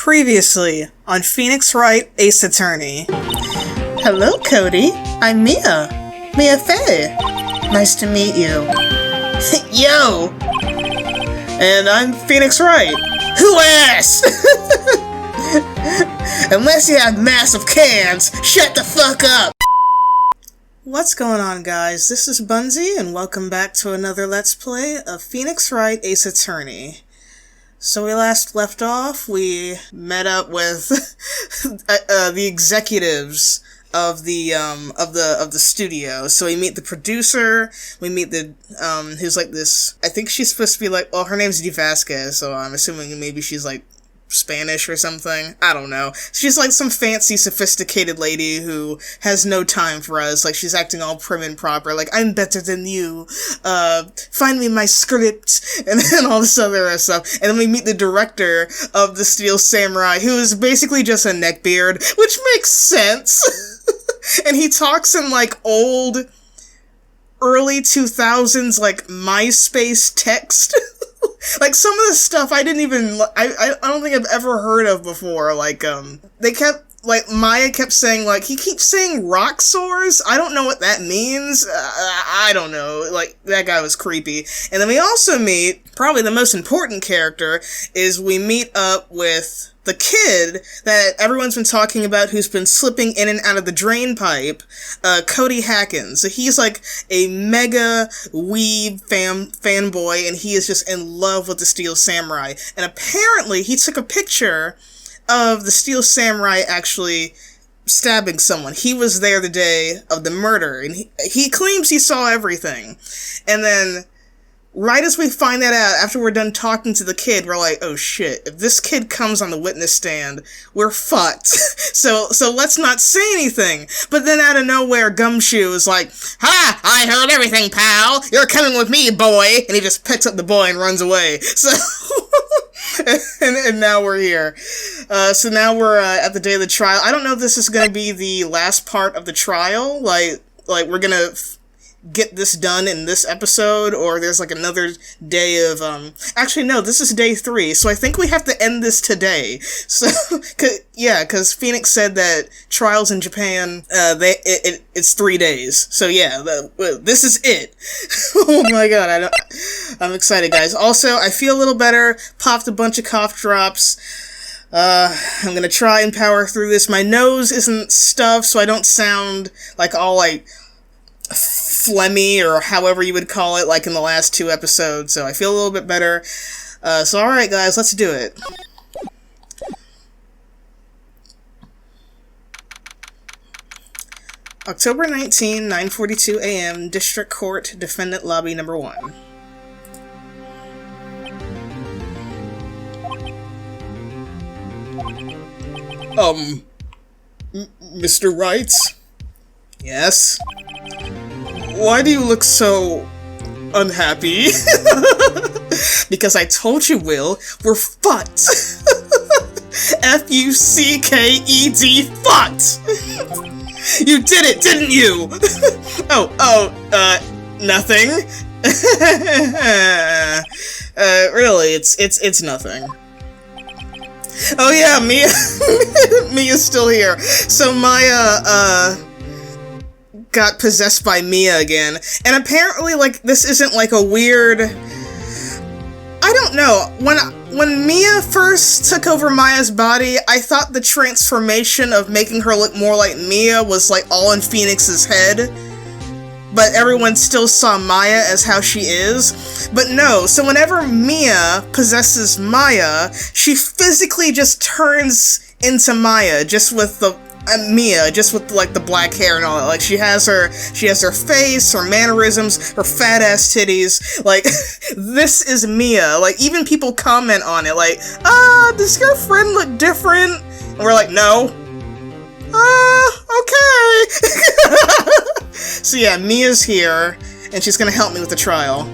Previously on Phoenix Wright, Ace Attorney. Hello, Cody. I'm Mia. Mia Fey. Nice to meet you. Yo! And I'm Phoenix Wright. Who asked? Unless you have massive cans, shut the fuck up! What's going on, guys? This is Bunzi, and welcome back to another Let's Play of Phoenix Wright, Ace Attorney. So we last left off, we met up with the executives of the studio. So we meet the producer, we meet the who's like this, I think she's supposed to be like, well, her name's Di Vasquez, so I'm assuming maybe she's like Spanish or something. I don't know. She's like some fancy, sophisticated lady who has no time for us. Like, she's acting all prim and proper, like, I'm better than you, find me my script, and then all this other stuff. And then we meet the director of the Steel Samurai, who is basically just a neckbeard, which makes sense. And he talks in, like, old, early 2000s, like, MySpace text. Like, some of the stuff I didn't even, I don't think I've ever heard of before. Like, they kept, like, Maya kept saying, like, he keeps saying rock sores. I don't know what that means. I don't know. Like, that guy was creepy. And then we also meet, probably the most important character, is we meet up with the kid that everyone's been talking about who's been slipping in and out of the drain pipe, Cody Hackins. So he's like a mega weeb fanboy, and he is just in love with the Steel Samurai. And apparently he took a picture of the Steel Samurai actually stabbing someone. He was there the day of the murder, and he claims he saw everything. And then right as we find that out, after we're done talking to the kid, we're like, oh shit, if this kid comes on the witness stand, we're fucked. So let's not say anything. But then out of nowhere, Gumshoe is like, ha! I heard everything, pal! You're coming with me, boy! And he just picks up the boy and runs away. So, and now we're here. So now we're at the day of the trial. I don't know if this is gonna be the last part of the trial. Like we're gonna get this done in this episode, or there's like another day of, actually no, this is day 3, so I think we have to end this today. So, cause Phoenix said that trials in Japan, it's 3 days. So yeah, this is it. Oh my god, I'm excited, guys. Also, I feel a little better, popped a bunch of cough drops. I'm gonna try and power through this. My nose isn't stuffed, so I don't sound like all like phlegmy, or however you would call it, like in the last 2 episodes, so I feel a little bit better. So alright guys, let's do it. October 19, 9:42 a.m., District Court, Defendant Lobby Number 1. Mr. Wright? Yes? Why do you look so unhappy? Because I told you, Will, we're fucked. F-U-C-K-E-D, fucked. You did it, didn't you? Nothing. Really, it's nothing. Oh yeah, Mia's still here. So Maya, got possessed by Mia again, and apparently, like, this isn't like a weird, I don't know, when Mia first took over Maya's body, I thought the transformation of making her look more like Mia was like all in Phoenix's head, but everyone still saw Maya as how she is. But no, so whenever Mia possesses Maya, she physically just turns into Maya, just with the Mia, just with like the black hair and all that. Like, she has her face, her mannerisms, her fat ass titties. Like, this is Mia. Like, even people comment on it, like, does your friend look different? And we're like, no. Okay. So yeah, Mia's here, and she's gonna help me with the trial.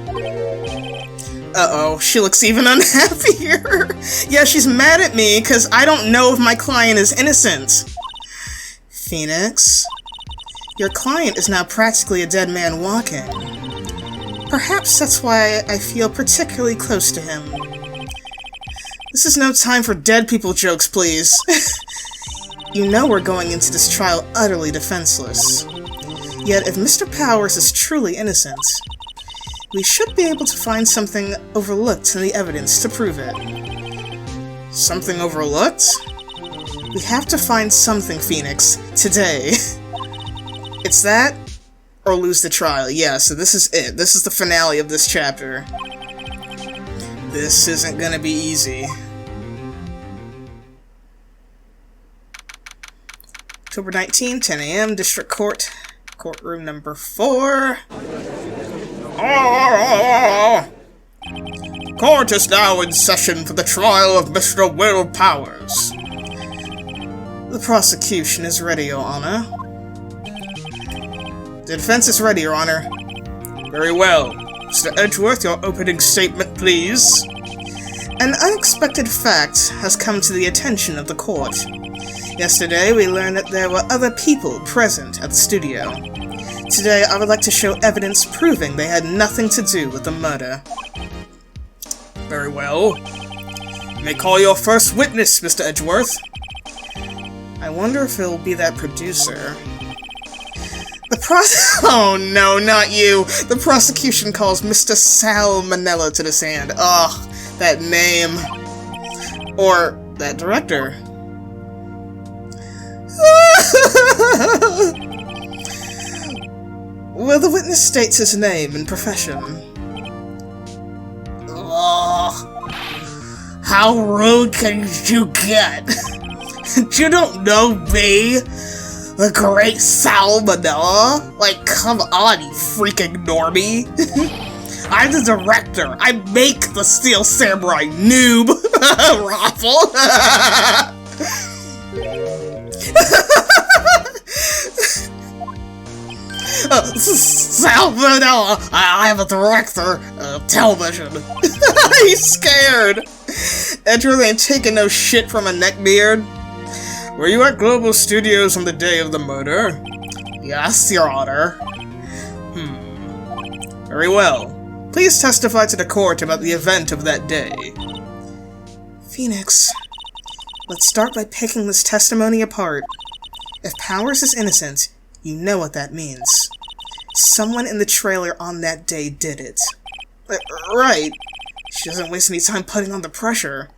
Uh-oh, she looks even unhappier. Yeah, she's mad at me because I don't know if my client is innocent. Phoenix, your client is now practically a dead man walking. Perhaps that's why I feel particularly close to him. This is no time for dead people jokes, please. You know we're going into this trial utterly defenseless. Yet, if Mr. Powers is truly innocent, we should be able to find something overlooked in the evidence to prove it. Something overlooked? We have to find something, Phoenix, today. It's that, or lose the trial. Yeah, so this is it. This is the finale of this chapter. This isn't gonna be easy. October 19, 10 a.m., District Court, courtroom number 4. Court is now in session for the trial of Mr. Will Powers. The prosecution is ready, Your Honor. The defense is ready, Your Honor. Very well. Mr. Edgeworth, your opening statement, please. An unexpected fact has come to the attention of the court. Yesterday, we learned that there were other people present at the studio. Today, I would like to show evidence proving they had nothing to do with the murder. Very well. You may call your first witness, Mr. Edgeworth. I wonder if it'll be that producer. Oh no, not you! The prosecution calls Mr. Salmonella to the stand. Ugh, that name. Or that director. Well, the witness states his name and profession. Ugh. How rude can you get? You don't know me? The great Salmonella? Like, come on, you freaking normie. I'm the director. I make the Steel Samurai, noob. Raffle. Salmonella, I am a director of television. He's scared. Edgeworth ain't taking no shit from a neckbeard. Were you at Global Studios on the day of the murder? Yes, Your Honor. Very well. Please testify to the court about the event of that day. Phoenix, let's start by picking this testimony apart. If Powers is innocent, you know what that means. Someone in the trailer on that day did it. Right. She doesn't waste any time putting on the pressure.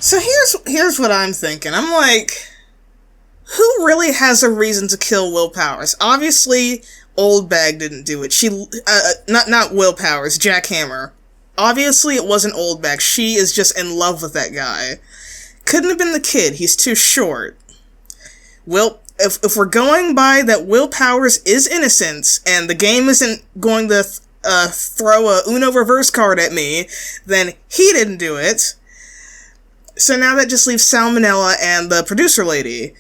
So here's what I'm thinking. I'm like, who really has a reason to kill Will Powers? Obviously, Old Bag didn't do it. Not Will Powers, Jack Hammer. Obviously, it wasn't Old Bag. She is just in love with that guy. Couldn't have been the kid. He's too short. If we're going by that Will Powers is innocent, and the game isn't going to throw a Uno reverse card at me, then he didn't do it. So now that just leaves Salmonella and the producer lady.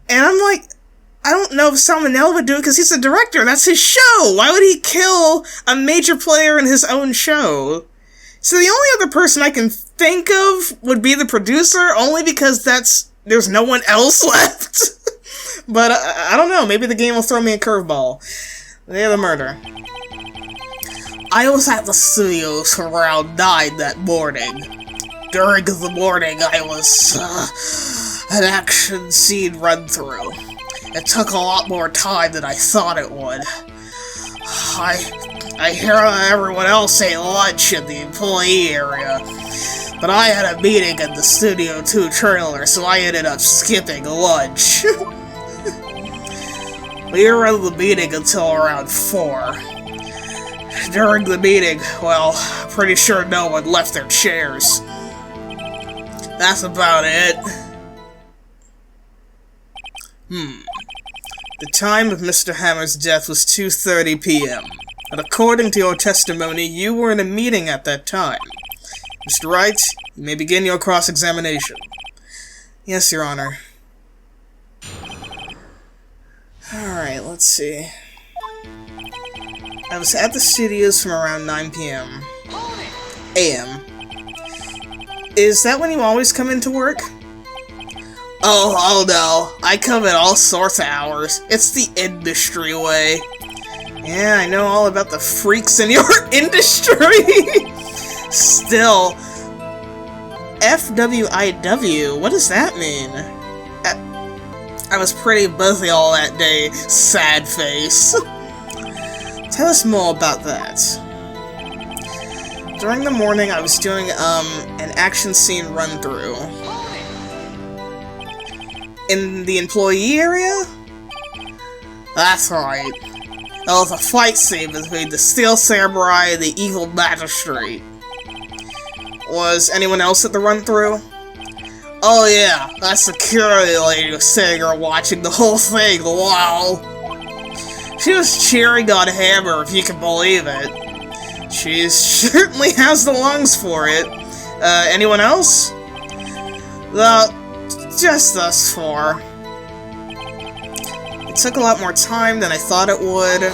And I'm like, I don't know if Salmonella would do it because he's the director. That's his show. Why would he kill a major player in his own show? So the only other person I can think of would be the producer, only because there's no one else left. But I don't know. Maybe the game will throw me a curveball. The day of the murder. I was at the studios around 9 that morning. During the morning, I was an action scene run-through. It took a lot more time than I thought it would. I hear everyone else ate lunch in the employee area, but I had a meeting at the Studio 2 trailer, so I ended up skipping lunch. We were in the meeting until around 4. During the meeting, well, pretty sure no one left their chairs. That's about it. The time of Mr. Hammer's death was 2:30 p.m. And according to your testimony, you were in a meeting at that time. Mr. Wright, you may begin your cross-examination. Yes, Your Honor. Alright, let's see. I was at the studios from around 9 p.m. a.m. Is that when you always come into work? Oh no, I come at all sorts of hours. It's the industry way. Yeah, I know all about the freaks in your industry. Still, FWIW, what does that mean? I was pretty busy all that day, sad face. Tell us more about that. During the morning, I was doing, an action scene run-through. In the employee area? That's right. There was a fight scene between the Steel Samurai and the Evil Magistrate. Was anyone else at the run-through? Oh yeah, that security lady was sitting there watching the whole thing, wow. She was cheering on Hammer, if you can believe it. She certainly has the lungs for it. Anyone else? Just us four. It took a lot more time than I thought it would.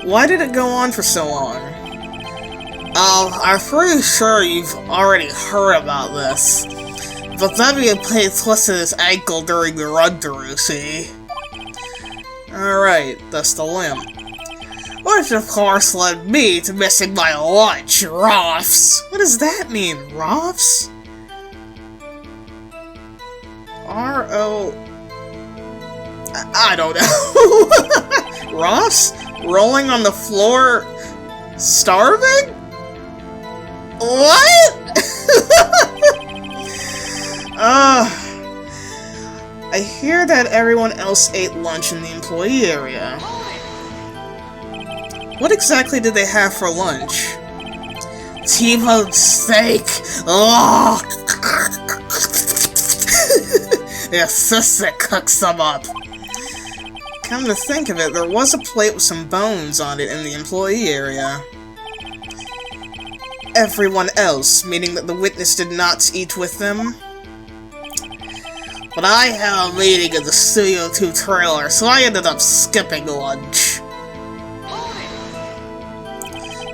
Why did it go on for so long? I'm pretty sure you've already heard about this. But Debbie played twisted his ankle during the run-through, see? Alright, that's the limp. Which of course led me to missing my lunch, Roths. What does that mean, Roths? R-O... I don't know. Roths? Rolling on the floor... starving? What? I hear that everyone else ate lunch in the employee area. What exactly did they have for lunch? T-bone steak! Oh! The assistant cooked some up. Come to think of it, there was a plate with some bones on it in the employee area. Everyone else, meaning that the witness did not eat with them? But I had a meeting in the Studio 2 trailer, so I ended up skipping lunch.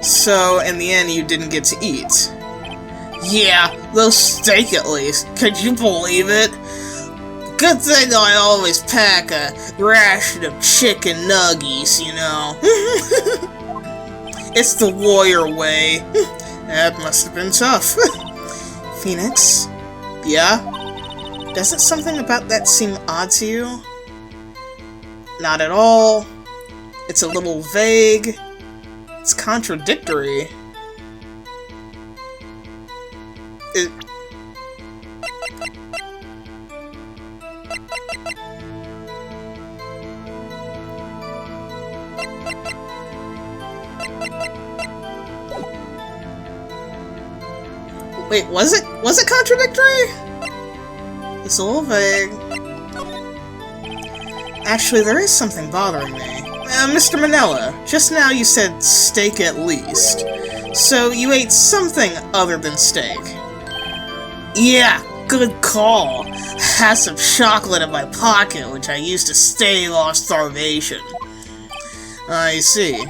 So, in the end, you didn't get to eat. Yeah, those steak at least. Could you believe it? Good thing I always pack a ration of chicken nuggies, you know. It's the warrior way. That must have been tough. Phoenix? Yeah? Doesn't something about that seem odd to you? Not at all. It's a little vague. It's contradictory. Wait, was it contradictory? It's a little vague. Actually, there is something bothering me. Mr. Manella, just now you said steak at least. So you ate something other than steak. Yeah, good call. Had some chocolate in my pocket, which I used to stave off starvation. I see.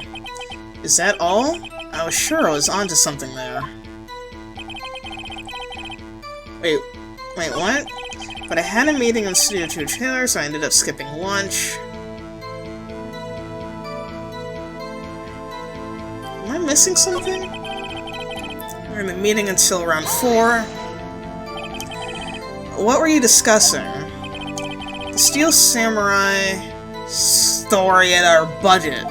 Is that all? I was sure I was onto something there. Wait, what? But I had a meeting in Studio 2 trailer, so I ended up skipping lunch. Am I missing something? We're in the meeting until around 4. What were you discussing? The Steel Samurai story and our budget.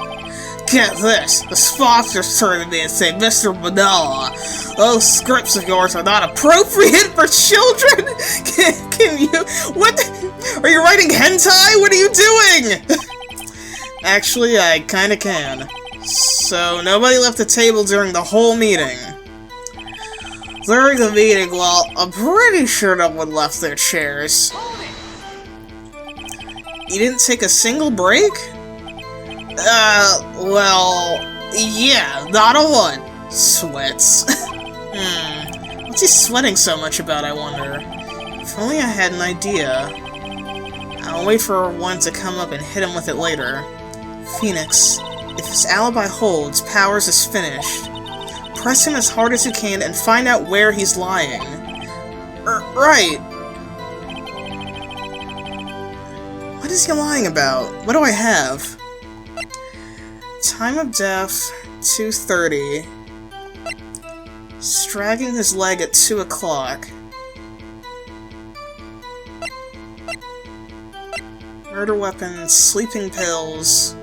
Get this, the sponsors turned to me and say, Mr. Manila, those scripts of yours are not appropriate for children! Can you... What? Are you writing hentai? What are you doing? Actually, I kinda can. So, nobody left the table during the whole meeting. During the meeting, well, I'm pretty sure no one left their chairs. You didn't take a single break? Well, yeah, not a one. Sweats. What's he sweating so much about, I wonder? If only I had an idea. I'll wait for one to come up and hit him with it later. Phoenix, if his alibi holds, Powers is finished. Press him as hard as you can and find out where he's lying. Right. What is he lying about? What do I have? Time of death, 2:30. Stragging his leg at 2 o'clock. Murder weapons, sleeping pills.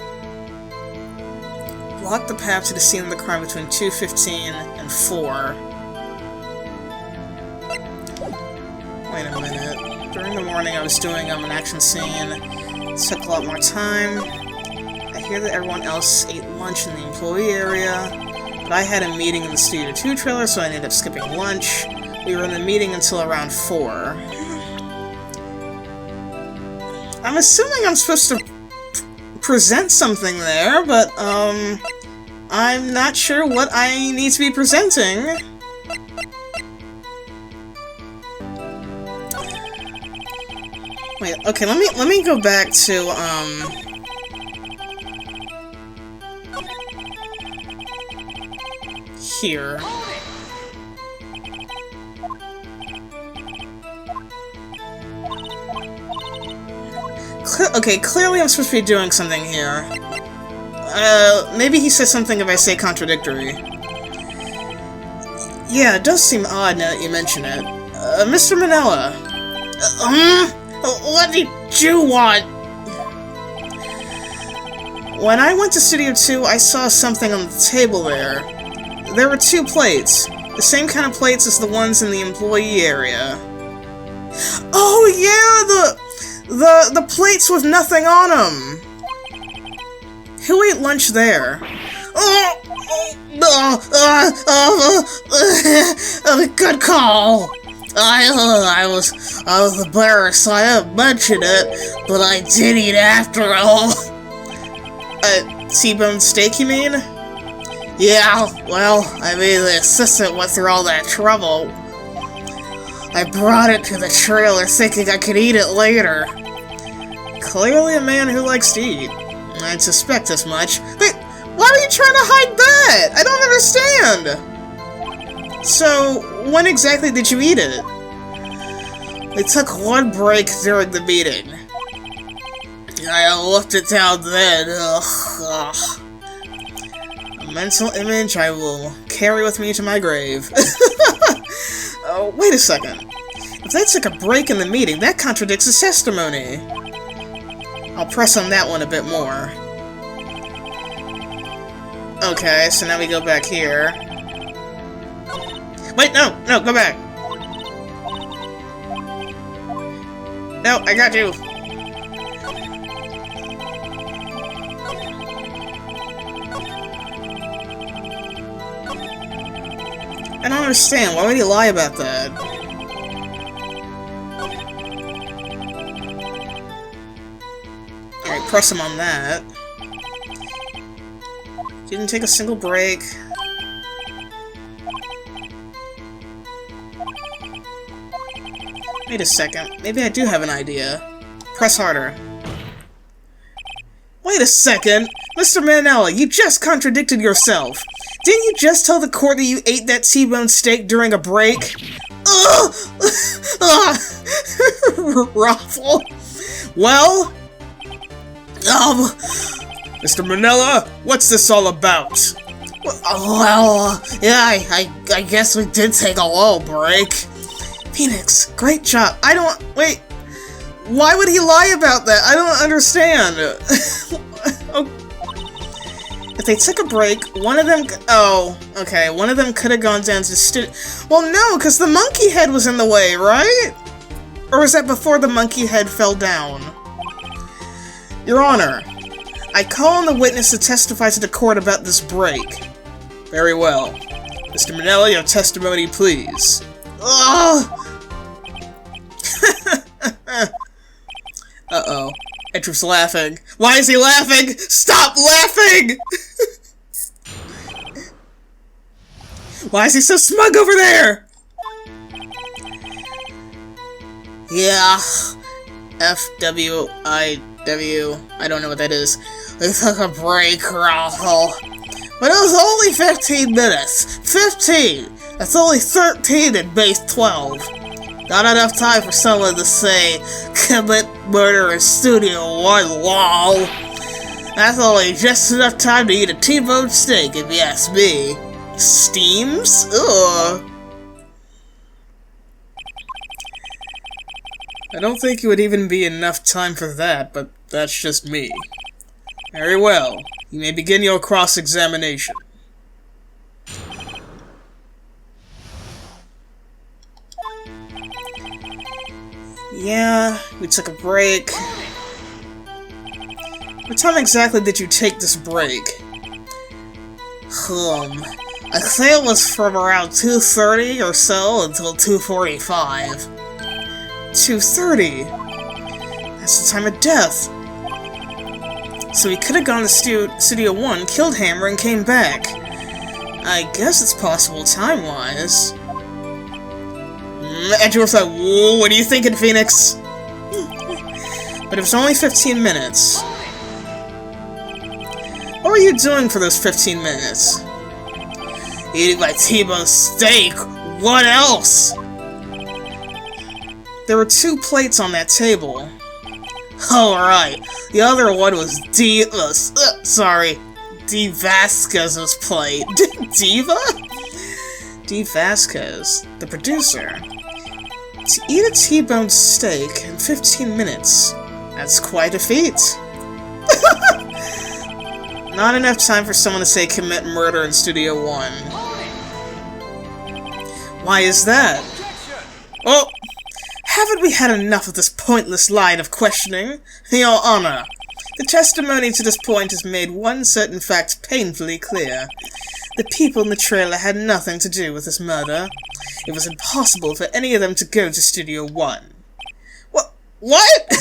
Block the path to the scene of the crime between 2:15 and 4. Wait a minute. During the morning I was doing an action scene. It took a lot more time. I hear that everyone else ate lunch in the employee area, but I had a meeting in the Studio 2 trailer, so I ended up skipping lunch. We were in the meeting until around 4. I'm assuming I'm supposed to present something there, but, I'm not sure what I need to be presenting. Wait, okay, let me go back to, here. Okay, clearly I'm supposed to be doing something here. Maybe he says something if I say contradictory. Yeah, it does seem odd now that you mention it. Mr. Manella. What did you want? When I went to Studio 2, I saw something on the table there. There were 2 plates. The same kind of plates as the ones in the employee area. Oh yeah, the plates with nothing on them! Who ate lunch there? Good call! I was embarrassed, so I didn't mention it, but I did eat after all. T-bone steak, you mean? Yeah, well, I mean, the assistant went through all that trouble. I brought it to the trailer thinking I could eat it later. Clearly a man who likes to eat. I'd suspect as much. But why are you trying to hide that? I don't understand! So, when exactly did you eat it? They took one break during the meeting. I left it down then. Ugh. A mental image I will carry with me to my grave. Oh, wait a second. If they took a break in the meeting, that contradicts his testimony. I'll press on that one a bit more. Okay, so now we go back here. Wait, no, go back. No, I got you. I don't understand. Why would he lie about that? Alright, press him on that. Didn't take a single break. Wait a second. Maybe I do have an idea. Press harder. Wait a second! Mr. Manella, you just contradicted yourself! Didn't you just tell the court that you ate that T-bone steak during a break? Ugh! Raffle! Well... Mr. Manella, what's this all about? Well, yeah, I guess we did take a little break. Phoenix, great job. Wait, why would he lie about that? I don't understand. If they took a break, one of them... Oh, okay, one of them could have gone down to the studio... Well, no, because the monkey head was in the way, right? Or was that before the monkey head fell down? Your Honor, I call on the witness to testify to the court about this break. Very well. Mr. Manella, your testimony, please. Ugh! Uh-oh. Edgeworth's laughing. Why is he laughing? Stop laughing! Why is he so smug over there? Yeah. F-W-I-W. I don't know what that is. They took a break, Raffle. But it was only 15 minutes. 15! That's only 13 in base 12. Not enough time for someone to say, commit murder in Studio 1, lol. That's only just enough time to eat a T-bone steak, if you ask me. Steams? Ugh. I don't think it would even be enough time for that, but that's just me. Very well. You may begin your cross-examination. Yeah, we took a break. What time exactly did you take this break? I think it was from around 2:30 or so until 2:45. 2:30? That's the time of death. So he could have gone to Studio 1, killed Hammer, and came back. I guess it's possible time-wise. Edgeworth's like, whoa, what are you thinking, Phoenix? But it was only 15 minutes. What were you doing for those 15 minutes? Eating my T-bone steak! What else? There were 2 plates on that table. Alright, the other one was D Vasquez's plate. Diva? D. Vasquez, the producer. To eat a T-bone steak in 15 minutes. That's quite a feat. Not enough time for someone to say commit murder in Studio 1. Why is that? Oh! Haven't we had enough of this pointless line of questioning? Your Honor, the testimony to this point has made one certain fact painfully clear. The people in the trailer had nothing to do with this murder. It was impossible for any of them to go to Studio 1. What?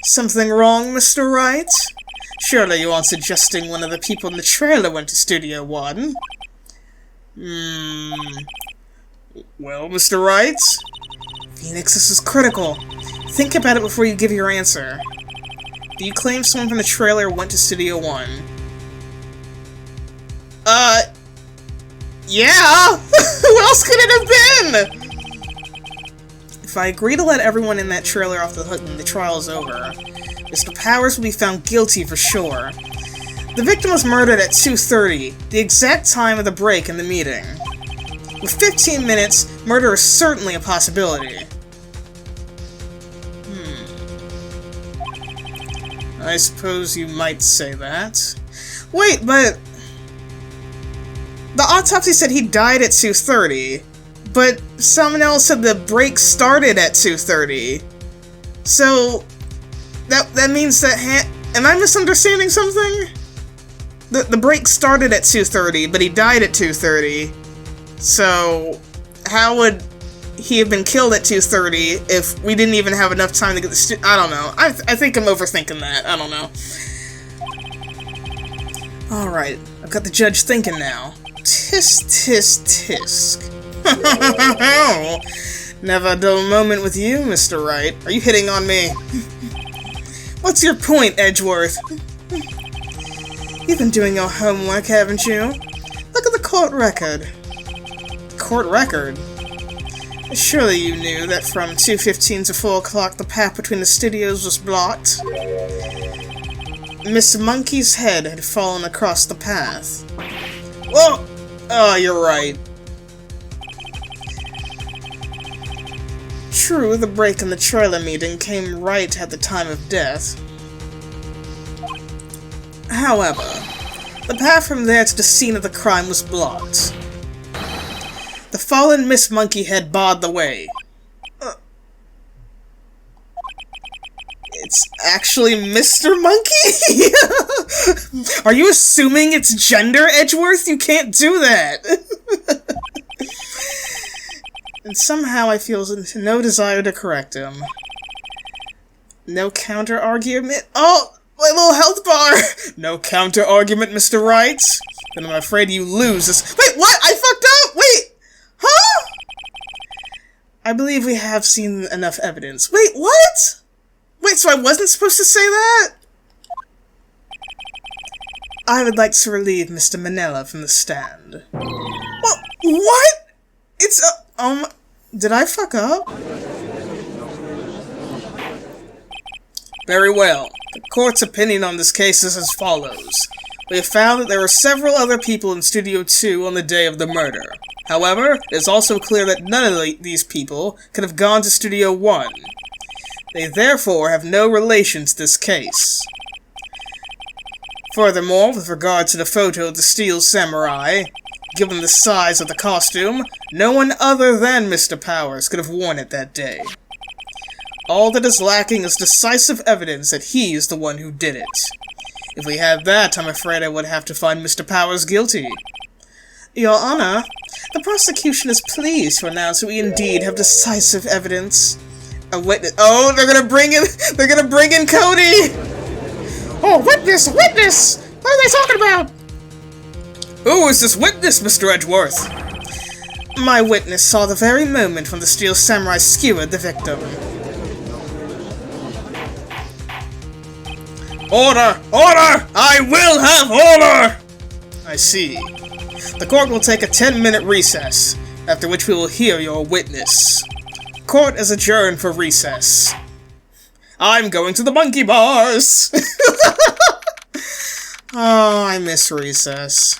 Something wrong, Mr. Wright? Surely you aren't suggesting one of the people in the trailer went to Studio 1? Well, Mr. Wright? Phoenix, this is critical. Think about it before you give your answer. Do you claim someone from the trailer went to Studio 1? Yeah! Who else could it have been? If I agree to let everyone in that trailer off the hook when the trial is over, Mr. Powers will be found guilty for sure. The victim was murdered at 2:30, the exact time of the break in the meeting. With 15 minutes, murder is certainly a possibility. I suppose you might say that. Wait, but... the autopsy said he died at 2:30, but someone else said the break started at 2:30. So... That means that am I misunderstanding something? The break started at 2:30, but he died at 2:30. So, how would he have been killed at 2:30 if we didn't even have enough time to get the I don't know. I think I'm overthinking that. I don't know. Alright, I've got the judge thinking now. Tisk, tisk, tisk. Never a dull moment with you, Mr. Wright. Are you hitting on me? What's your point, Edgeworth? You've been doing your homework, haven't you? Look at the court record. Court record? Surely you knew that from 2:15 to 4 o'clock the path between the studios was blocked? Miss Monkey's head had fallen across the path. Whoa! Oh, you're right. True, the break in the trailer meeting came right at the time of death. However, the path from there to the scene of the crime was blocked. The fallen Miss Monkeyhead barred the way. It's actually Mr. Monkey? Are you assuming it's gender, Edgeworth? You can't do that! And somehow I feel no desire to correct him. No counter-argument? Oh! My little health bar! No counter-argument, Mr. Wright? Then I'm afraid you lose this— Wait, what? I fucked up? Wait! Huh? I believe we have seen enough evidence. Wait, what? Wait, so I wasn't supposed to say that? I would like to relieve Mr. Manella from the stand. What? It's did I fuck up? Very well. The court's opinion on this case is as follows. We have found that there were several other people in Studio 2 on the day of the murder. However, it is also clear that none of these people could have gone to Studio 1. They therefore have no relation to this case. Furthermore, with regard to the photo of the Steel Samurai, given the size of the costume, no one other than Mr. Powers could have worn it that day. All that is lacking is decisive evidence that he is the one who did it. If we had that, I'm afraid I would have to find Mr. Powers guilty. Your Honor, the prosecution is pleased to announce that we indeed have decisive evidence. A witness— oh, they're gonna bring in Cody! Oh, witness! Witness! What are they talking about? Who is this witness, Mr. Edgeworth? My witness saw the very moment when the Steel Samurai skewered the victim. Order! Order! I will have order! I see. The court will take a 10-minute recess, after which we will hear your witness. Court is adjourned for recess. I'm going to the monkey bars! Oh, I miss recess.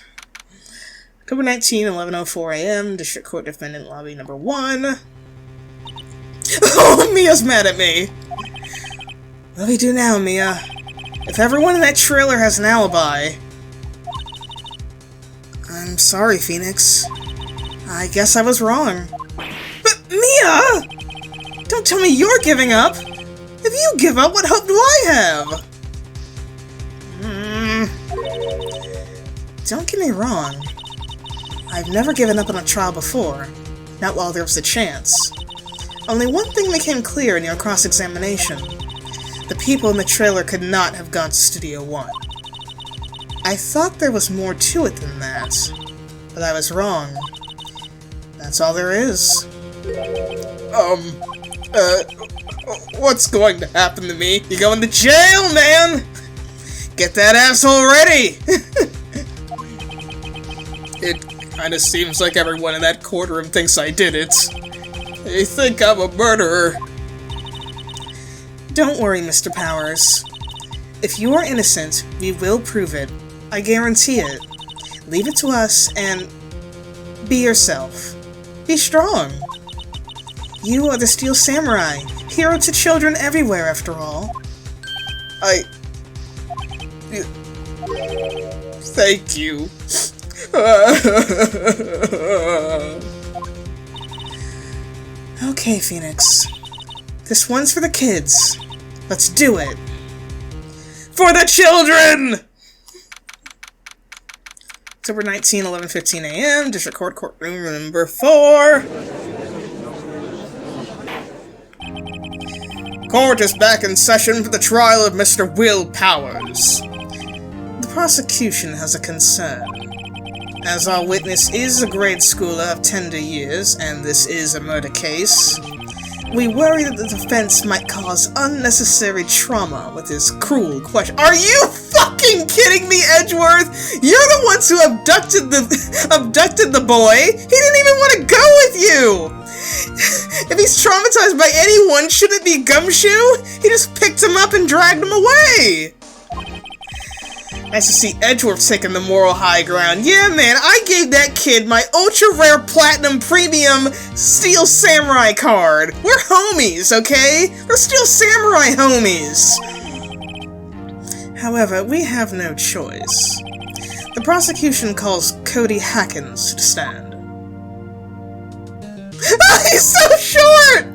October 19, 11:04 a.m., District Court Defendant Lobby Number 1. Oh, Mia's mad at me! What do we do now, Mia? If everyone in that trailer has an alibi... I'm sorry, Phoenix. I guess I was wrong. But, Mia! Don't tell me you're giving up! If you give up, what hope do I have? Don't get me wrong. I've never given up on a trial before, not while there was a chance. Only one thing became clear in your cross-examination. The people in the trailer could not have gone to Studio 1. I thought there was more to it than that, but I was wrong. That's all there is. What's going to happen to me? You're going to jail, man! Get that asshole ready! It kinda seems like everyone in that courtroom thinks I did it. They think I'm a murderer. Don't worry, Mr. Powers. If you are innocent, we will prove it. I guarantee it. Leave it to us and be yourself. Be strong. You are the Steel Samurai, hero to children everywhere, after all. Thank you. Okay, Phoenix. This one's for the kids. Let's do it. For the children! October 19, 11:15 a.m., District Court, courtroom number 4. Court is back in session for the trial of Mr. Will Powers. The prosecution has a concern. As our witness is a grade schooler of tender years, and this is a murder case, we worry that the defense might cause unnecessary trauma with his cruel question. Are you fucking kidding me, Edgeworth? You're the ones who abducted the boy. He didn't even want to go with you. If he's traumatized by anyone, shouldn't it be Gumshoe? He just picked him up and dragged him away. Nice to see Edgeworth taking the moral high ground. Yeah, man, I gave that kid my ultra-rare platinum premium Steel Samurai card. We're homies, okay? We're Steel Samurai homies. However, we have no choice. The prosecution calls Cody Hackins to the stand. He's so short!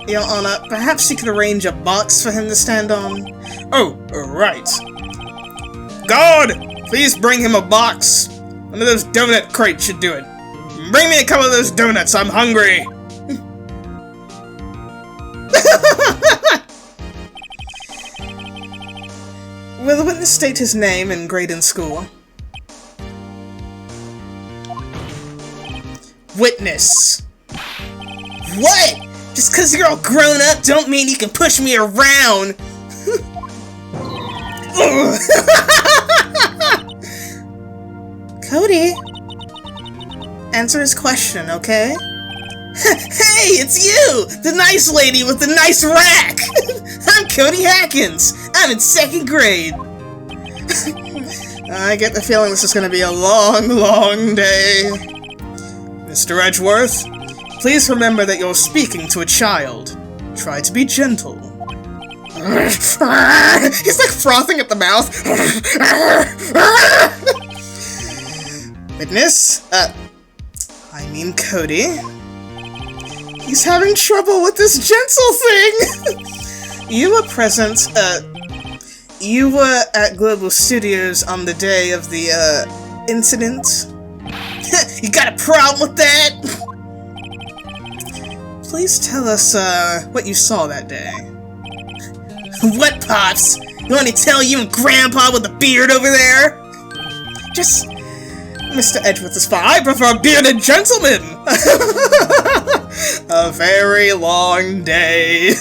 Your Honor, perhaps you could arrange a box for him to stand on? Oh, right. Guard! Please bring him a box. One of those donut crates should do it. Bring me a couple of those donuts, I'm hungry! Will the witness state his name and grade in school? Witness! What? Just cause you're all grown up don't mean you can push me around! Cody? Answer his question, okay? Hey, it's you! The nice lady with the nice rack! I'm Cody Hackins! I'm in 2nd grade! I get the feeling this is going to be a long, long day. Mr. Edgeworth, please remember that you're speaking to a child. Try to be gentle. He's like frothing at the mouth. Witness? I mean Cody. He's having trouble with this gentle thing! You were present, you were at Global Studios on the day of the, incident? You got a problem with that? Please tell us, what you saw that day. What, Pops? You want me to tell you and Grandpa with the beard over there? Just... Mr. Edgeworth is fine. I prefer bearded gentlemen! A very long day.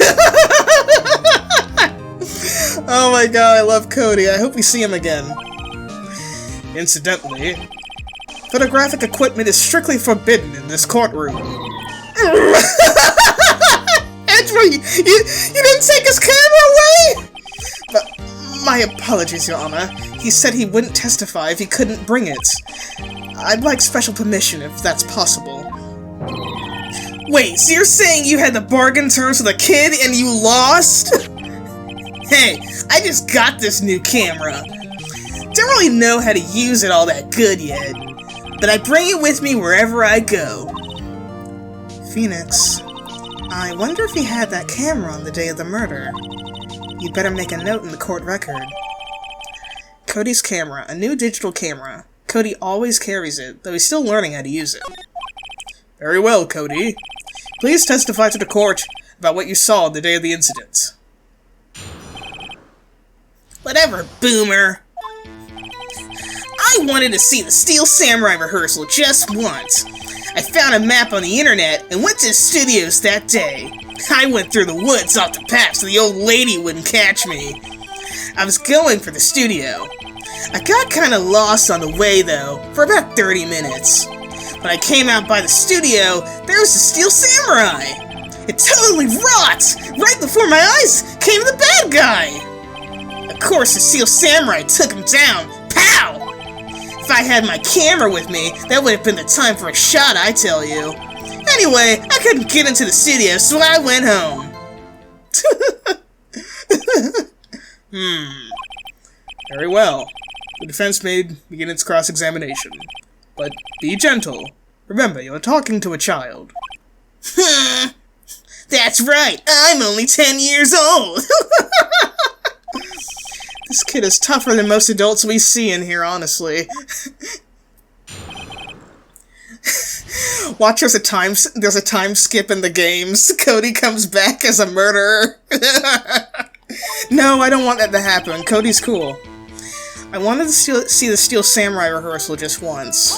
Oh my god, I love Cody. I hope we see him again. Incidentally, photographic equipment is strictly forbidden in this courtroom. Edgeworth, you didn't take his camera away? But my apologies, Your Honor. He said he wouldn't testify if he couldn't bring it. I'd like special permission if that's possible. Wait, so you're saying you had the bargain terms with a kid and you lost? Hey, I just got this new camera. Don't really know how to use it all that good yet, but I bring it with me wherever I go. Phoenix, I wonder if he had that camera on the day of the murder. You'd better make a note in the court record. Cody's camera, a new digital camera. Cody always carries it, though he's still learning how to use it. Very well, Cody. Please testify to the court about what you saw the day of the incident. Whatever, boomer. I wanted to see the Steel Samurai rehearsal just once. I found a map on the internet and went to the studios that day. I went through the woods off the path so the old lady wouldn't catch me. I was going for the studio. I got kinda lost on the way though, for about 30 minutes. When I came out by the studio, there was the Steel Samurai! It totally rocked! Right before my eyes came the bad guy! Of course the Steel Samurai took him down! Pow! If I had my camera with me, that would have been the time for a shot, I tell you. Anyway, I couldn't get into the studio, so I went home. Very well. The defense may begin its cross-examination. But be gentle. Remember, you're talking to a child. That's right, I'm only 10 years old! This kid is tougher than most adults we see in here, honestly. Watch, there's a time skip in the games. Cody comes back as a murderer. No, I don't want that to happen. Cody's cool. I wanted to see the Steel Samurai rehearsal just once.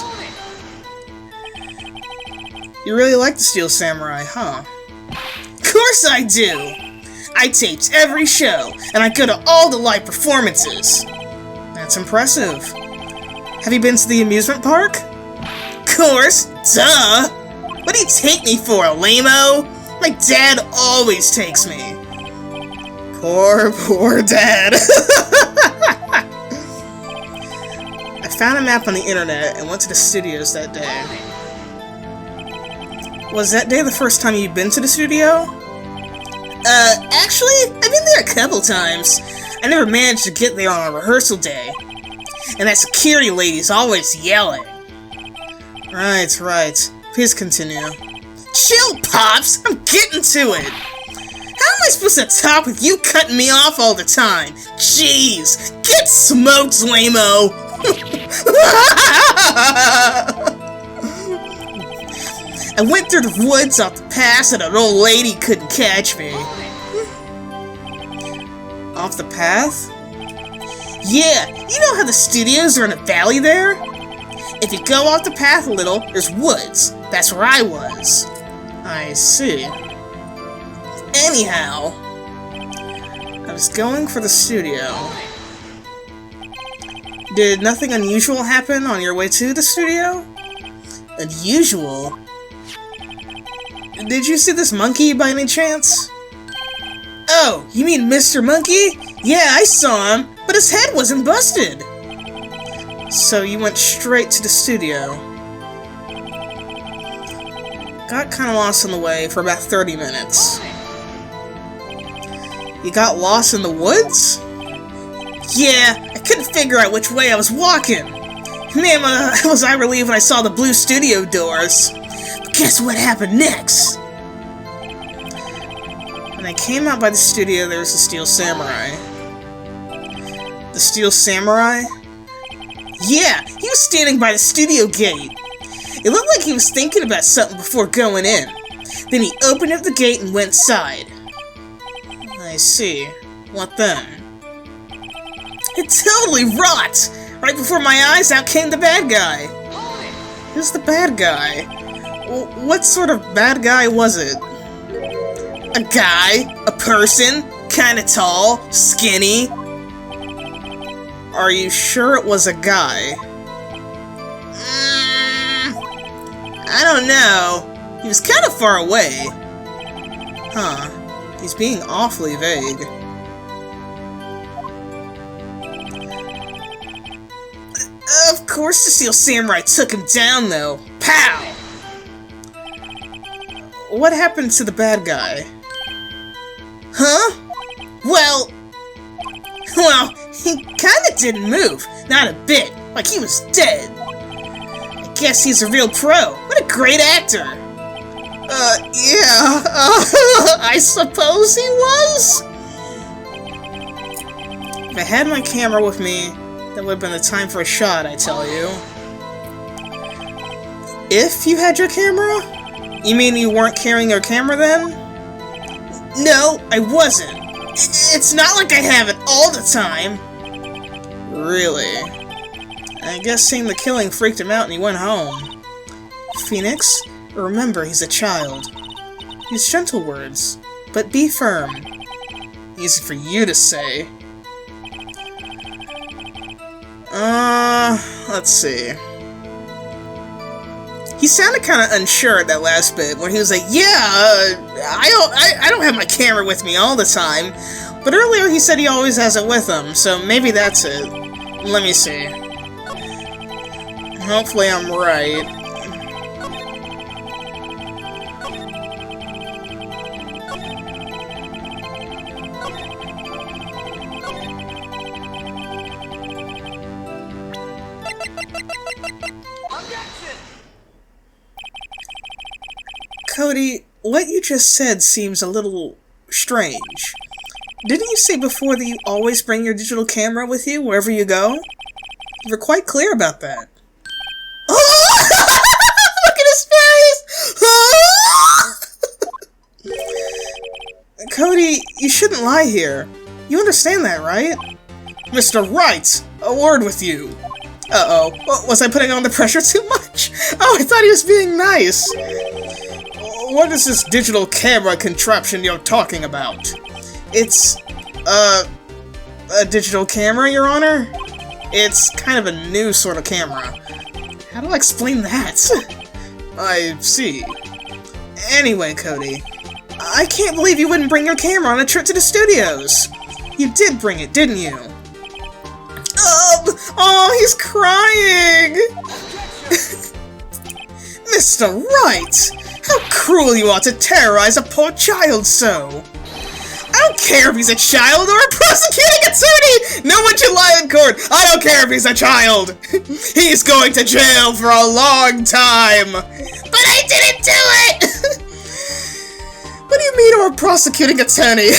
You really like the Steel Samurai, huh? Of course I do! I taped every show, and I go to all the live performances. That's impressive. Have you been to the amusement park? Course, duh! What do you take me for, a lame-o? My dad always takes me. Poor dad. I found a map on the internet and went to the studios that day. Was that day the first time you'd been to the studio? Actually, I've been there a couple times. I never managed to get there on a rehearsal day. And that security lady's always yelling. Right. Please continue. Chill, Pops! I'm getting to it! How am I supposed to talk with you cutting me off all the time? Jeez! Get smoked, lame-o! I went through the woods off the pass and an old lady couldn't catch me. Off the path? Yeah, you know how the studios are in a valley there? If you go off the path a little, there's woods. That's where I was. I see. Anyhow, I was going for the studio. Did nothing unusual happen on your way to the studio? Unusual? Did you see this monkey by any chance? Oh, you mean Mr. Monkey? Yeah, I saw him, but his head wasn't busted. So you went straight to the studio. Got kind of lost on the way for about 30 minutes. You got lost in the woods? Yeah, I couldn't figure out which way I was walking. Man, was I relieved when I saw the blue studio doors. But guess what happened next? When I came out by the studio, there was the Steel Samurai. The Steel Samurai? Yeah, he was standing by the studio gate. It looked like he was thinking about something before going in. Then he opened up the gate and went inside. I see. What then? It totally rot! Right before my eyes, out came the bad guy. Who's the bad guy? What sort of bad guy was it? A guy? A person? Kinda tall? Skinny? Are you sure it was a guy? I don't know. He was kind of far away. Huh. He's being awfully vague. Of course the Steel Samurai took him down, though. Pow! What happened to the bad guy? Huh? Well, he kinda didn't move. Not a bit. Like he was dead. I guess he's a real pro. What a great actor. Yeah. I suppose he was? If I had my camera with me, that would have been the time for a shot, I tell you. If you had your camera? You mean you weren't carrying your camera then? No, I wasn't. It's not like I have it all the time. Really? I guess seeing the killing freaked him out and he went home. Phoenix, remember he's a child. Use gentle words, but be firm. Easy for you to say. Let's see. He sounded kind of unsure at that last bit, when he was like, yeah, I don't have my camera with me all the time. But earlier he said he always has it with him, so maybe that's it. Let me see. Hopefully I'm right. Cody, what you just said seems a little strange. Didn't you say before that you always bring your digital camera with you wherever you go? You were quite clear about that. Oh! Look at his face! Cody, you shouldn't lie here. You understand that, right? Mr. Wright, a word with you. Uh-oh. Was I putting on the pressure too much? Oh, I thought he was being nice. What is this digital camera contraption you're talking about? It's, a digital camera, Your Honor? It's kind of a new sort of camera. How do I explain that? I see. Anyway, Cody, I can't believe you wouldn't bring your camera on a trip to the studios. You did bring it, didn't you? Oh, he's crying! Mr. Wright! How cruel you are to terrorize a poor child so! I don't care if he's a child or a prosecuting attorney! No one should lie in court! I don't care if he's a child! He's going to jail for a long time! But I didn't do it! What do you mean or a prosecuting attorney?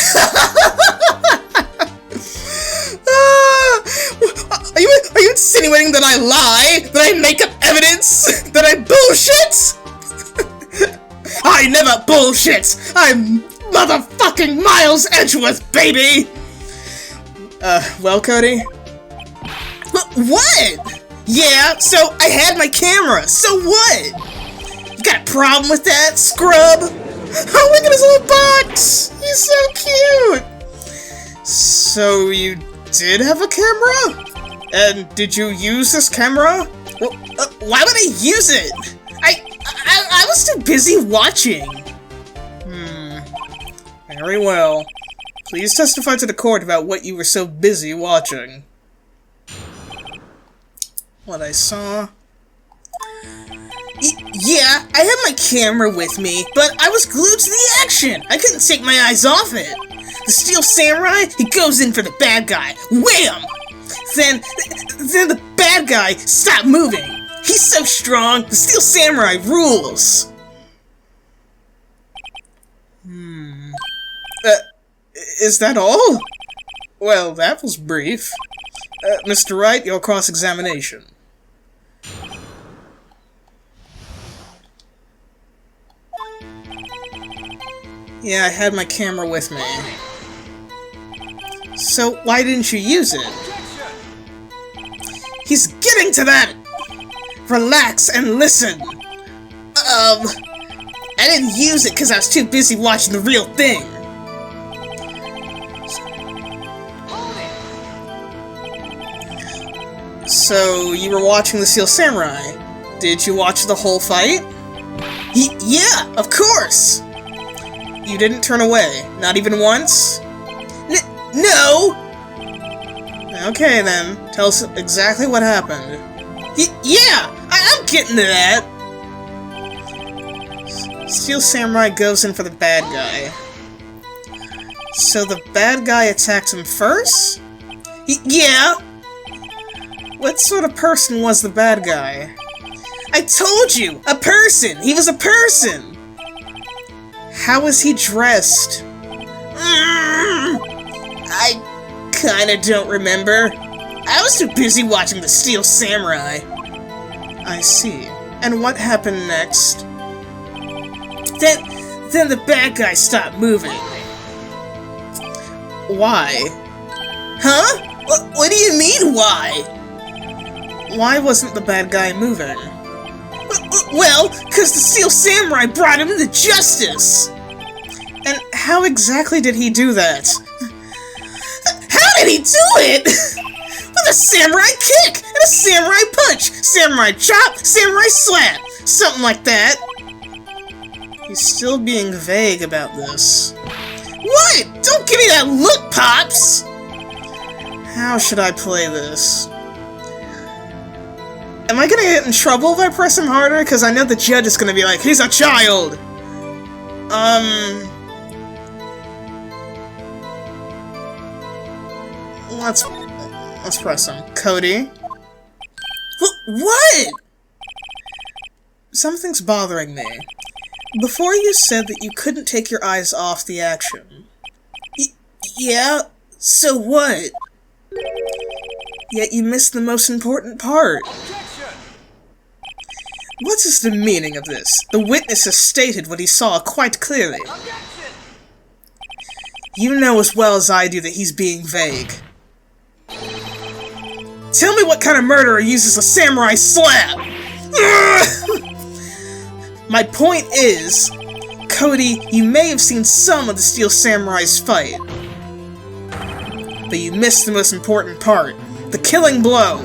Are you insinuating that I lie? That I make up evidence? That I bullshit? I never bullshit! I'm motherfucking Miles Edgeworth, baby! Well, Cody? What? Yeah, so I had my camera, so what? You got a problem with that, scrub? Oh, look at his little box! He's so cute! So you did have a camera? And did you use this camera? Well, why would I use it? I was too busy watching. Very well. Please testify to the court about what you were so busy watching. what I saw. Yeah, I had my camera with me, but I was glued to the action! I couldn't take my eyes off it! The Steel Samurai, he goes in for the bad guy. Wham! Then the bad guy stopped moving. He's so strong, the Steel Samurai rules! Is that all? Well, that was brief. Mr. Wright, your cross-examination. Yeah, I had my camera with me. So, why didn't you use it? He's getting to that! Relax and listen! I didn't use it because I was too busy watching the real thing. So, you were watching the Steel Samurai. Did you watch the whole fight? Yeah, of course! You didn't turn away, not even once? No! Okay then, tell us exactly what happened. Yeah, I'm getting to that! Steel Samurai goes in for the bad guy. So the bad guy attacked him first? Yeah! What sort of person was the bad guy? I told you! A person! He was a person! How was he dressed? I kinda don't remember. I was too busy watching the Steel Samurai. I see. And what happened next? Then the bad guy stopped moving. Why? Huh? What do you mean, why? Why wasn't the bad guy moving? Well, because the Steel Samurai brought him into justice! And how exactly did he do that? How did he do it?! With a samurai kick! And a samurai punch! Samurai chop! Samurai slap! Something like that! He's still being vague about this. What?! Don't give me that look, Pops! How should I play this? Am I gonna get in trouble if I press him harder? Because I know the judge is gonna be like, he's a child! Let's press him. Cody? What? Something's bothering me. Before you said that you couldn't take your eyes off the action. Yeah? So what? Yet you missed the most important part. What is the meaning of this? The witness has stated what he saw quite clearly. You know as well as I do that he's being vague. Tell me what kind of murderer uses a samurai slap! My point is, Cody, you may have seen some of the Steel Samurai's fight. But you missed the most important part. The killing blow.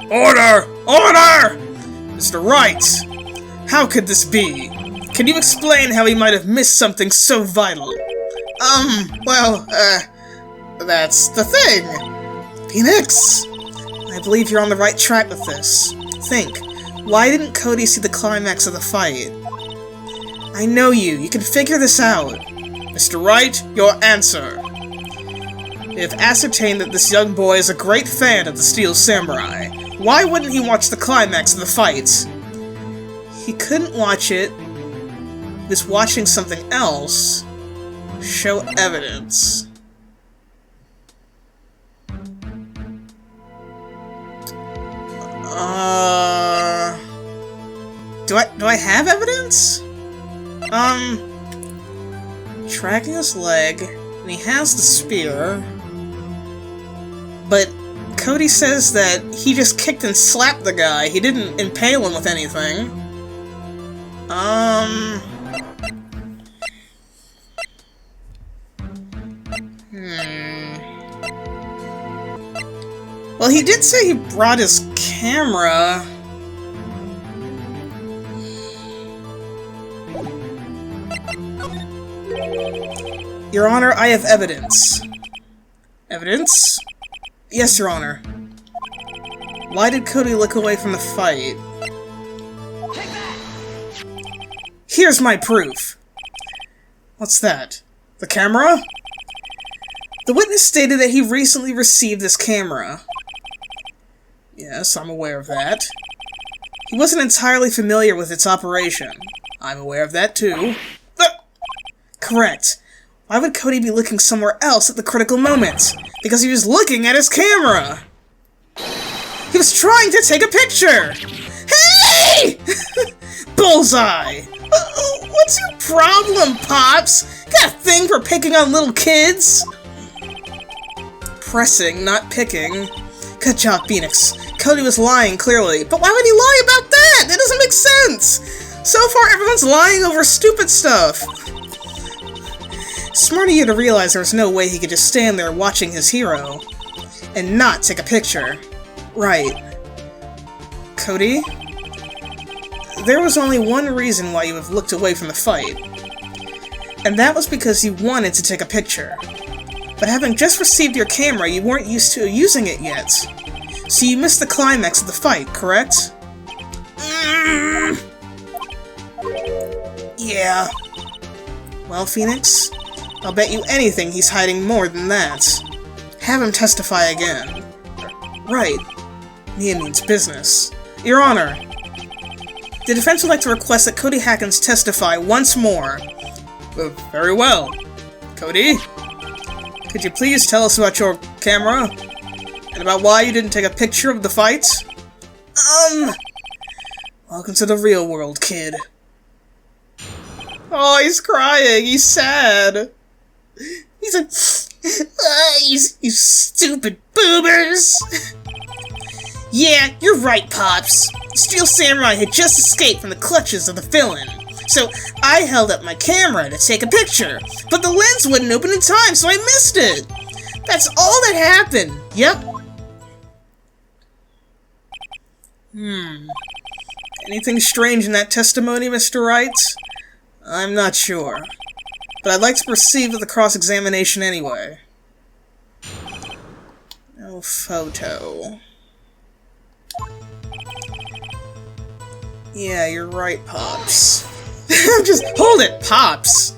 Order! Order! Mr. Wright! How could this be? Can you explain how he might have missed something so vital? That's the thing. Phoenix! I believe you're on the right track with this. Think, why didn't Cody see the climax of the fight? I know you. You can figure this out. Mr. Wright, your answer. We have ascertained that this young boy is a great fan of the Steel Samurai. Why wouldn't he watch the climax of the fight? He couldn't watch it. He was watching something else. Show evidence. Do I have evidence? Tracking his leg, and he has the spear, but Cody says that he just kicked and slapped the guy, he didn't impale him with anything. Well, he did say he brought his camera. Your Honor, I have evidence. Evidence? Yes, Your Honor. Why did Cody look away from the fight? Here's my proof. What's that? The camera? The witness stated that he recently received this camera. Yes, I'm aware of that. He wasn't entirely familiar with its operation. I'm aware of that too. Correct. Why would Cody be looking somewhere else at the critical moment? Because he was looking at his camera! He was trying to take a picture! Hey! Bullseye! What's your problem, Pops? Got a thing for picking on little kids? Pressing, not picking. Good job, Phoenix. Cody was lying, clearly. But why would he lie about that? That doesn't make sense! So far, everyone's lying over stupid stuff. Smart of you to realize there was no way he could just stand there watching his hero and not take a picture. Right. Cody? There was only one reason why you have looked away from the fight. And that was because you wanted to take a picture. But having just received your camera, you weren't used to using it yet. So you missed the climax of the fight, correct? Yeah. Well, Phoenix, I'll bet you anything he's hiding more than that. Have him testify again. Right. Nia means business. Your Honor, the defense would like to request that Cody Hackins testify once more. Very well. Cody? Could you please tell us about your camera? And about why you didn't take a picture of the fight? Welcome to the real world, kid. Oh, he's crying. He's sad. He's like, you stupid boomers. Yeah, you're right, Pops. Steel Samurai had just escaped from the clutches of the villain. So I held up my camera to take a picture, but the lens wouldn't open in time, so I missed it. That's all that happened. Yep. Anything strange in that testimony, Mr. Wright? I'm not sure, but I'd like to proceed with the cross-examination anyway. No photo. Yeah, you're right, Pops. Just hold it, Pops.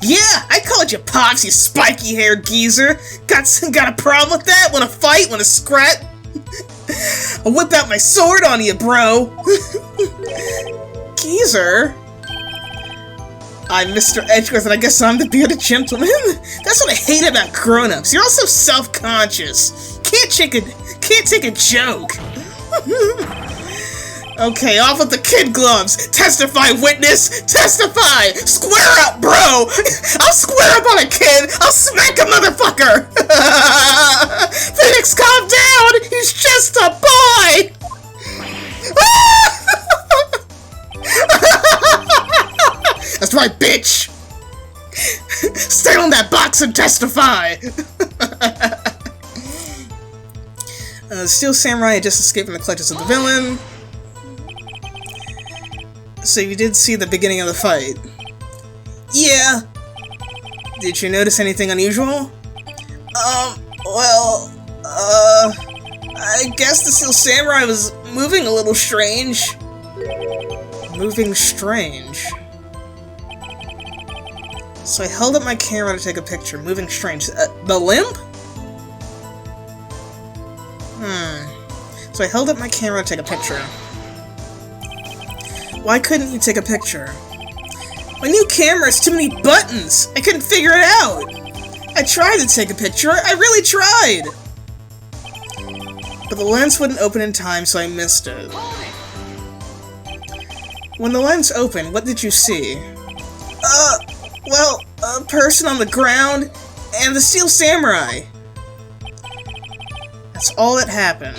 Yeah, I called you Pops, you spiky-haired geezer. Got a problem with that? Wanna fight? Wanna scrap? I'll whip out my sword on you, bro. Geezer? I'm Mr. Edgeworth, and I guess I'm the bearded gentleman. That's what I hate about grown-ups. You're all so self-conscious. Can't take a joke. Okay, off with the kid gloves! Testify, witness! Testify! Square up, bro! I'll square up on a kid! I'll smack a motherfucker! Phoenix, calm down! He's just a boy! That's right, bitch! Stay on that box and testify! Steel Samurai had just escaped from the clutches of the villain. So you did see the beginning of the fight? Yeah. Did you notice anything unusual? I guess the Steel Samurai was moving a little strange. Moving strange? So I held up my camera to take a picture. Moving strange. The limp? So I held up my camera to take a picture. Why couldn't you take a picture? My new camera has too many buttons! I couldn't figure it out! I tried to take a picture, I really tried! But the lens wouldn't open in time, so I missed it. When the lens opened, what did you see? Well, a person on the ground, and the Steel Samurai. That's all that happened.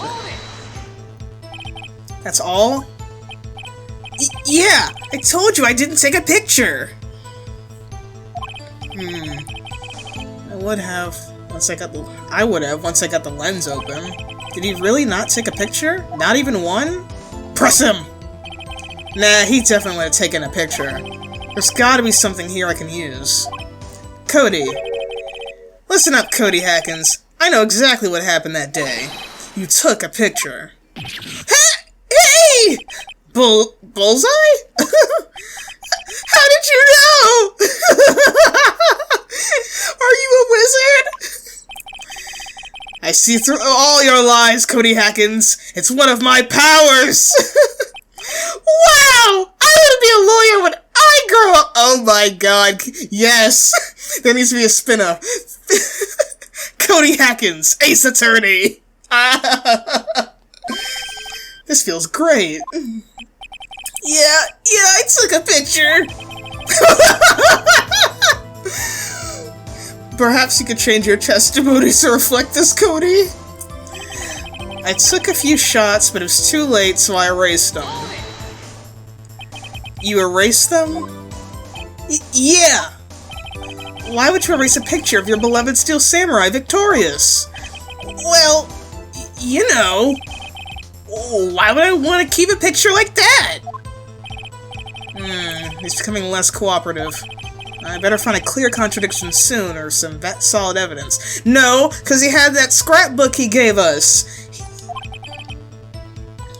That's all? Yeah! I told you I didn't take a picture! I would have once I got the lens open. Did he really not take a picture? Not even one? Press him! Nah, he definitely would have taken a picture. There's gotta be something here I can use. Cody. Listen up, Cody Hackins. I know exactly what happened that day. You took a picture. Hey! Bullseye? How did you know? Are you a wizard? I see through all your lies, Cody Hackins. It's one of my powers. Wow! I want to be a lawyer when I grow up. Oh my god. Yes. There needs to be a spin-off. Cody Hackins, Ace Attorney. This feels great. Yeah, I took a picture. Perhaps you could change your testimony to reflect this, Cody? I took a few shots, but it was too late, so I erased them. You erased them? Yeah! Why would you erase a picture of your beloved Steel Samurai victorious? Well, you know... Why would I want to keep a picture like that? He's becoming less cooperative. I better find a clear contradiction soon, or some solid evidence. No, because he had that scrapbook he gave us!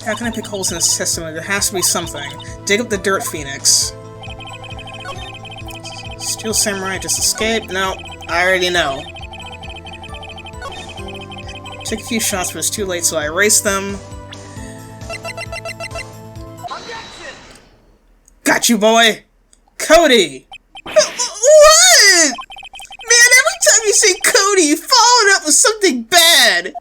How can I pick holes in his testimony? There has to be something. Dig up the dirt, Phoenix. Steel Samurai just escaped? No, I already know. Took a few shots, but it's too late, so I erased them. Got you, boy! Cody! What? Man, every time you say Cody, you follow it up with something bad!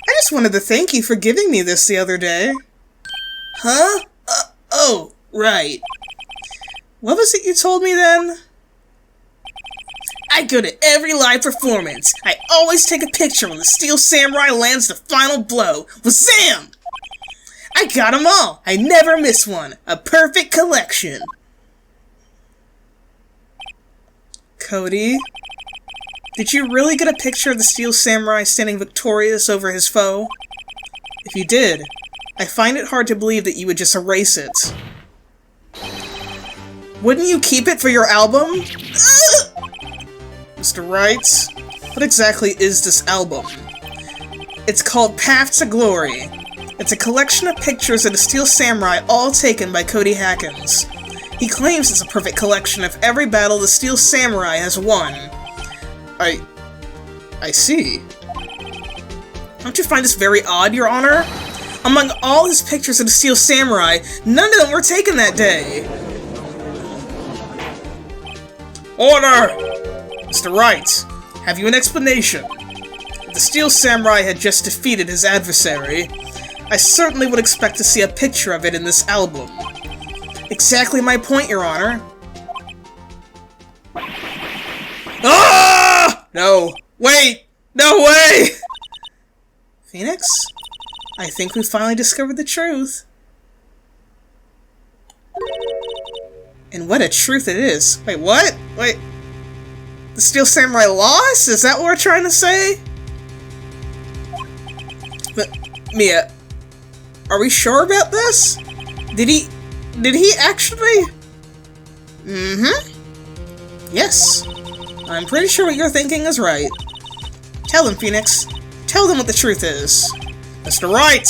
I just wanted to thank you for giving me this the other day. Huh? Oh, right. What was it you told me then? I go to every live performance. I always take a picture when the Steel Samurai lands the final blow. Wazam! I got them all! I never miss one! A perfect collection! Cody? Did you really get a picture of the Steel Samurai standing victorious over his foe? If you did, I find it hard to believe that you would just erase it. Wouldn't you keep it for your album? Mr. Wright, what exactly is this album? It's called Path to Glory. It's a collection of pictures of the Steel Samurai, all taken by Cody Hackins. He claims it's a perfect collection of every battle the Steel Samurai has won. I see. Don't you find this very odd, Your Honor? Among all his pictures of the Steel Samurai, none of them were taken that day. Order! Mr. Wright, have you an explanation? If the Steel Samurai had just defeated his adversary, I certainly would expect to see a picture of it in this album. Exactly my point, Your Honor. Ah! No. Wait! No way! Phoenix? I think we finally discovered the truth. And what a truth it is. Wait, what? Wait. The Steel Samurai lost? Is that what we're trying to say? But, Mia, are we sure about this? Did he actually? Mm-hmm. Yes. I'm pretty sure what you're thinking is right. Tell them, Phoenix. Tell them what the truth is. Mr. Wright,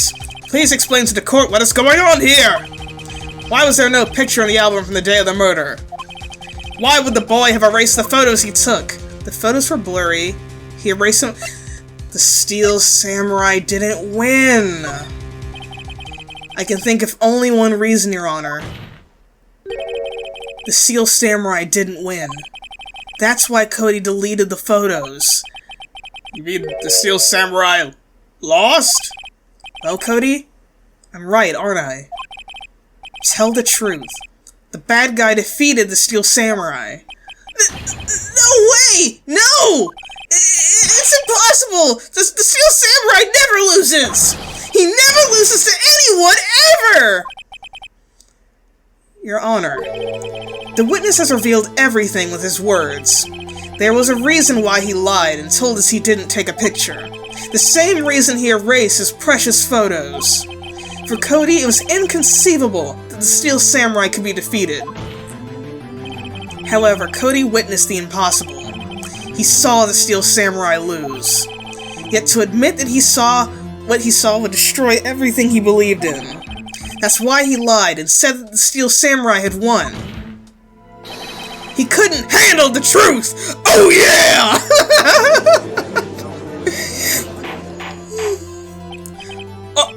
please explain to the court what is going on here. Why was there no picture in the album from the day of the murder? Why would the boy have erased the photos he took? The photos were blurry. He erased them. The Steel Samurai didn't win. I can think of only one reason, Your Honor. The Steel Samurai didn't win. That's why Cody deleted the photos. You mean the Steel Samurai lost? Well, Cody, I'm right, aren't I? Tell the truth. The bad guy defeated the Steel Samurai. No way! No! It's impossible! The Steel Samurai never loses! He never loses to anyone, ever! Your Honor, the witness has revealed everything with his words. There was a reason why he lied and told us he didn't take a picture. The same reason he erased his precious photos. For Cody, it was inconceivable that the Steel Samurai could be defeated. However, Cody witnessed the impossible. he saw the Steel Samurai lose. Yet to admit that he saw what he saw would destroy everything he believed in. That's why he lied and said that the Steel Samurai had won. He couldn't handle the truth! Oh yeah!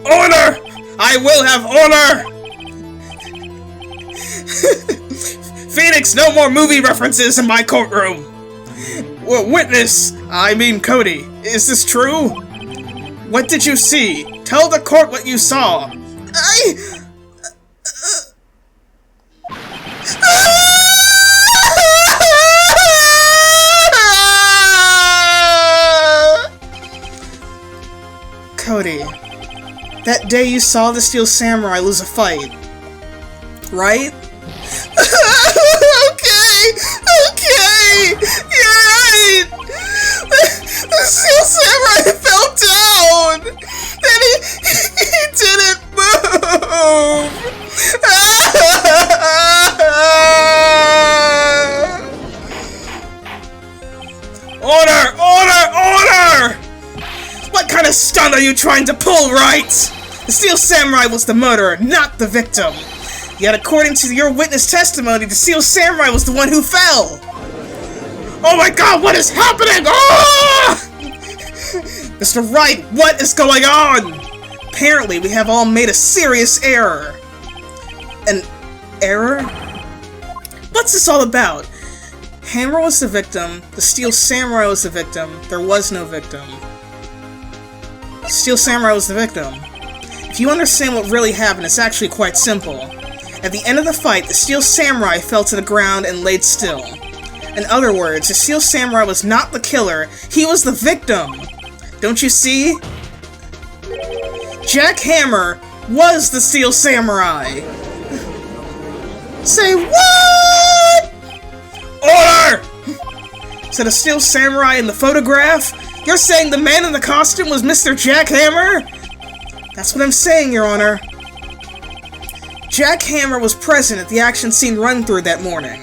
Order! I will have order! Phoenix, no more movie references in my courtroom! Witness, I mean Cody, is this true? What did you see? Tell the court what you saw. Cody, that day you saw the Steel Samurai lose a fight, right? Okay, you're right! The Steel Samurai fell down! Then he didn't move! Order! What kind of stunt are you trying to pull, Wright? The Steel Samurai was the murderer, not the victim. Yet according to your witness testimony, the Steel Samurai was the one who fell! Oh my god, what is happening? Oh! Mr. Wright, what is going on? Apparently, we have all made a serious error. An error? What's this all about? Hammer was the victim, the Steel Samurai was the victim, there was no victim. Steel Samurai was the victim. If you understand what really happened, it's actually quite simple. At the end of the fight, the Steel Samurai fell to the ground and laid still. In other words, the Steel Samurai was not the killer, he was the victim! Don't you see? Jack Hammer was the Steel Samurai! Say what?! Order! So the Steel Samurai in the photograph? You're saying the man in the costume was Mr. Jack Hammer? That's what I'm saying, Your Honor. Jack Hammer was present at the action scene run-through that morning.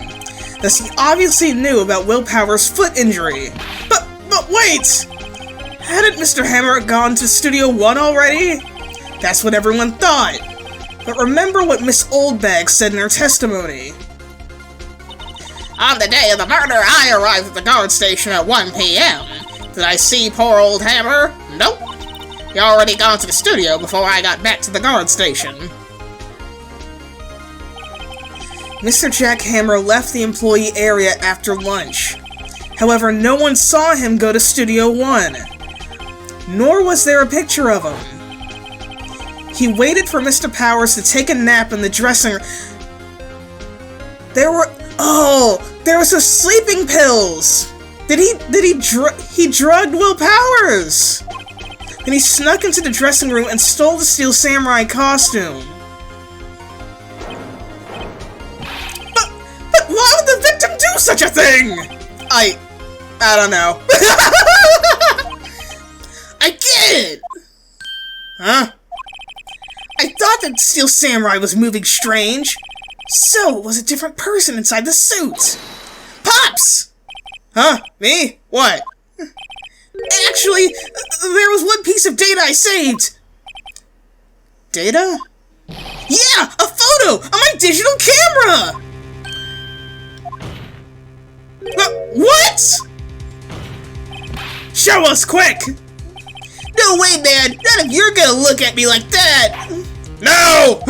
Thus he obviously knew about Willpower's foot injury. But wait! Hadn't Mr. Hammer gone to Studio 1 already? That's what everyone thought. But remember what Miss Oldbag said in her testimony. On the day of the murder, I arrived at the guard station at 1 p.m. Did I see poor old Hammer? Nope. He already gone to the studio before I got back to the guard station. Mr. Jack Hammer left the employee area after lunch. However, no one saw him go to Studio 1. Nor was there a picture of him. He waited for Mr. Powers to take a nap in the dressing room. There were some sleeping pills! He drugged Will Powers! Then he snuck into the dressing room and stole the Steel Samurai costume. But why would the victim do such a thing? I don't know. I get it! Huh? I thought that Steel Samurai was moving strange. So it was a different person inside the suit. Pops! Huh? Me? What? Actually, there was one piece of data I saved. Data? Yeah! A photo! On my digital camera! What? Show us, quick! No way, man! Not if you're gonna look at me like that! No!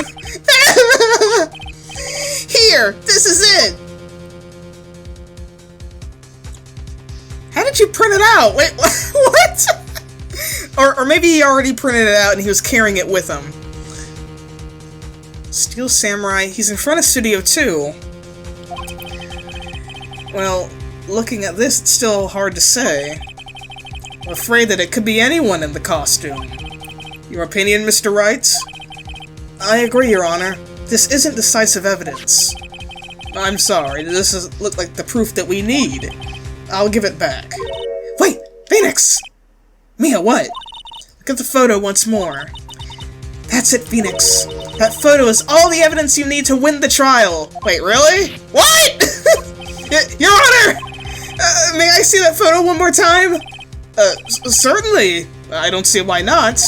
Here, this is it! How did you print it out? Wait, what? Or maybe he already printed it out and he was carrying it with him. Steel Samurai, he's in front of Studio 2. Well, looking at this, it's still hard to say. I'm afraid that it could be anyone in the costume. Your opinion, Mr. Wright? I agree, Your Honor. This isn't decisive evidence. I'm sorry, this doesn't look like the proof that we need. I'll give it back. Wait! Phoenix! Mia, what? Look at the photo once more. That's it, Phoenix. That photo is all the evidence you need to win the trial. Wait, really? What?! Your Honor! May I see that photo one more time? Certainly. I don't see why not.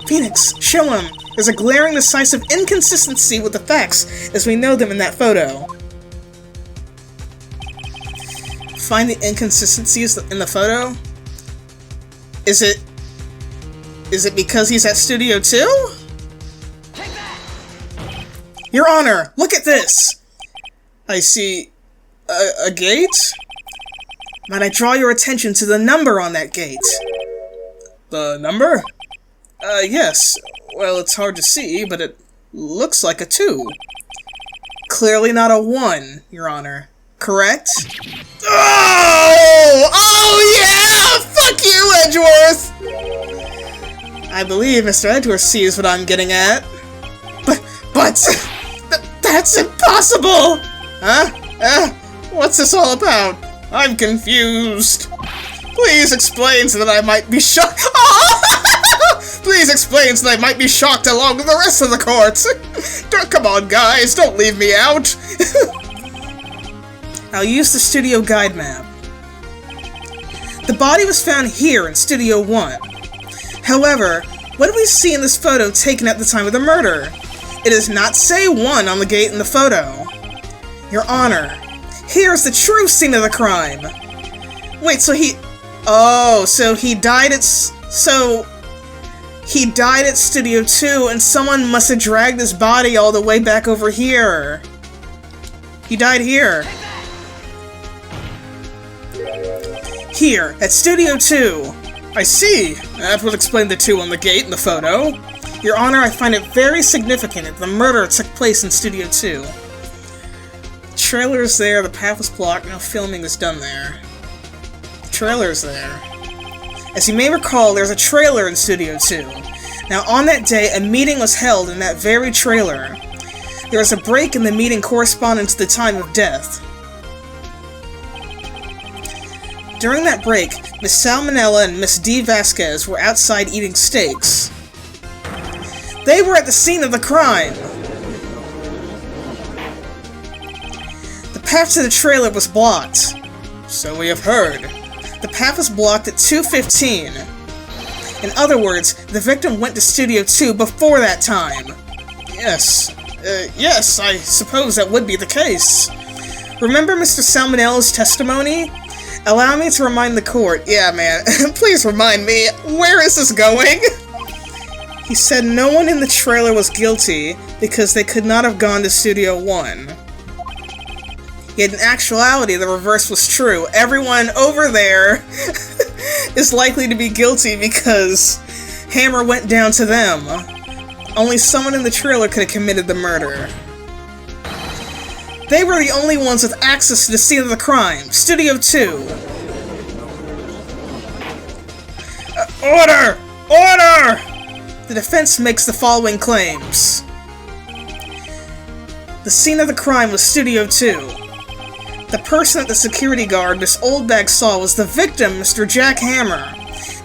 Phoenix, show him. There's a glaring, decisive inconsistency with the facts as we know them in that photo. Find the inconsistencies in the photo? Is it because he's at Studio 2? Your Honor, look at this! I see a gate? Might I draw your attention to the number on that gate? The number? Yes. Well, it's hard to see, but it looks like a 2. Clearly not a 1, Your Honor. Correct? Oh! Oh yeah! Fuck you, Edgeworth! I believe Mr. Edgeworth sees what I'm getting at. But that's impossible! Huh? What's this all about? I'm confused. Please explain so that I might be shocked. Please explain so that I might be shocked along with the rest of the court. Come on, guys, don't leave me out. I'll use the studio guide map. The body was found here in Studio 1. However, what do we see in this photo taken at the time of the murder? It does not say 1 on the gate in the photo. Your Honor, here's the true scene of the crime. Wait, so he died at Studio 2 and someone must have dragged his body all the way back over here. He died here. Here, at Studio 2. I see. That would explain the 2 on the gate in the photo. Your Honor, I find it very significant that the murder took place in Studio 2. The trailer's there, the path was blocked, no filming is done there. The trailer's there. As you may recall, there's a trailer in Studio 2. Now, on that day, a meeting was held in that very trailer. There was a break in the meeting corresponding to the time of death. During that break, Miss Salmonella and Miss D. Vasquez were outside eating steaks. They were at the scene of the crime! The path to the trailer was blocked. So we have heard. The path was blocked at 2:15. In other words, the victim went to Studio 2 before that time. Yes. Yes, I suppose that would be the case. Remember Mr. Salmonella's testimony? Allow me to remind the court. Yeah, man. Please remind me. Where is this going? He said no one in the trailer was guilty because they could not have gone to Studio 1. Yet in actuality, the reverse was true. Everyone over there is likely to be guilty because Hammer went down to them. Only someone in the trailer could have committed the murder. They were the only ones with access to the scene of the crime. Studio 2. Order! Order! The defense makes the following claims. The scene of the crime was Studio 2. The person that the security guard, Miss Oldbag, saw was the victim, Mr. Jack Hammer.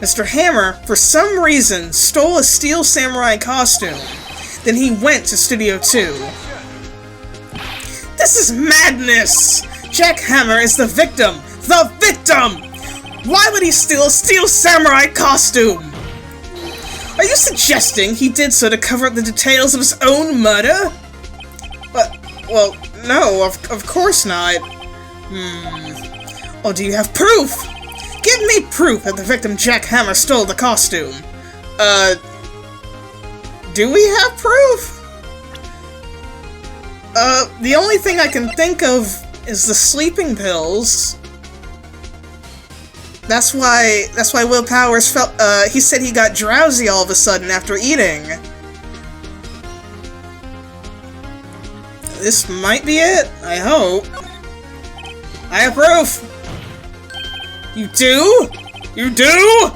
Mr. Hammer, for some reason, stole a steel samurai costume. Then he went to Studio 2. This is madness! Jack Hammer is the victim! The victim! Why would he steal a steel samurai costume? Are you suggesting he did so to cover up the details of his own murder? Well, no, of course not. Oh, do you have proof? Give me proof that the victim Jack Hammer stole the costume. Do we have proof? The only thing I can think of is the sleeping pills. That's why Will Powers felt, he said he got drowsy all of a sudden after eating. This might be it, I hope. I have proof! You do? You do?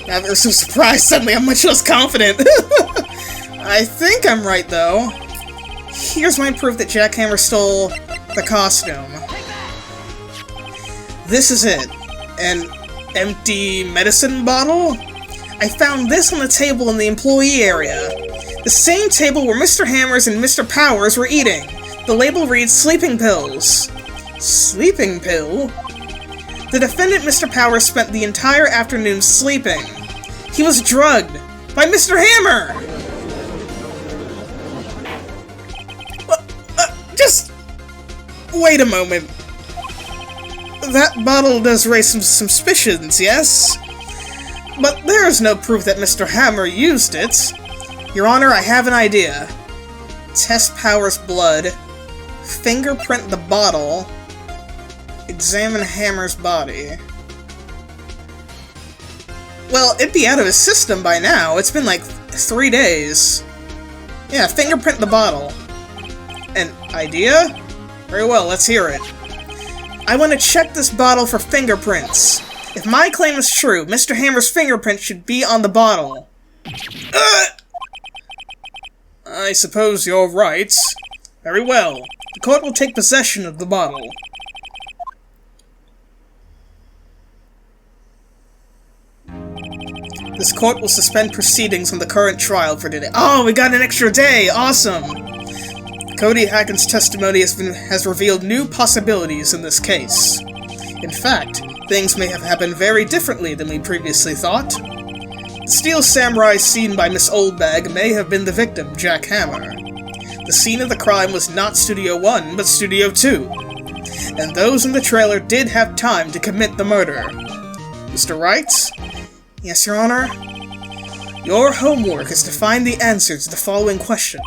Now they're so surprised suddenly I'm much less confident. I think I'm right, though. Here's my proof that Jack Hammer stole the costume. This is it. An empty medicine bottle? I found this on the table in the employee area. The same table where Mr. Hammers and Mr. Powers were eating. The label reads sleeping pills. Sleeping pill? The defendant, Mr. Powers, spent the entire afternoon sleeping. He was drugged by Mr. Hammer! Just wait a moment. That bottle does raise some suspicions, yes? But there is no proof that Mr. Hammer used it. Your Honor, I have an idea. Test Powers' blood, fingerprint the bottle, examine Hammer's body. Well, it'd be out of his system by now. It's been like 3 days. Yeah, fingerprint the bottle. An idea? Very well, let's hear it. I want to check this bottle for fingerprints. If my claim is true, Mr. Hammer's fingerprint should be on the bottle. I suppose you're right. Very well. The court will take possession of the bottle. This court will suspend proceedings on the current trial for today. Oh, we got an extra day! Awesome! Cody Hacken's testimony has revealed new possibilities in this case. In fact, things may have happened very differently than we previously thought. The steel samurai seen by Miss Oldbag may have been the victim, Jack Hammer. The scene of the crime was not Studio 1, but Studio 2. And those in the trailer did have time to commit the murder. Mr. Wright? Yes, Your Honor? Your homework is to find the answer to the following question.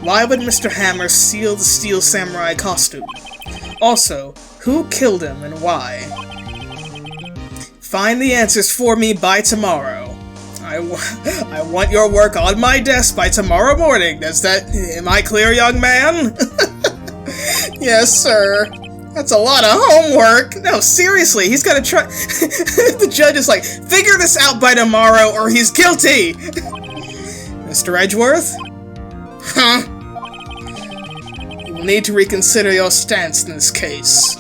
Why would Mr. Hammer steal the steel samurai costume? Also, who killed him and why? Find the answers for me by tomorrow. I want your work on my desk by tomorrow morning. Am I clear, young man? Yes, sir. That's a lot of homework. No, seriously, he's gotta try. The judge is like, figure this out by tomorrow or he's guilty. Mr. Edgeworth? Huh? You will need to reconsider your stance in this case.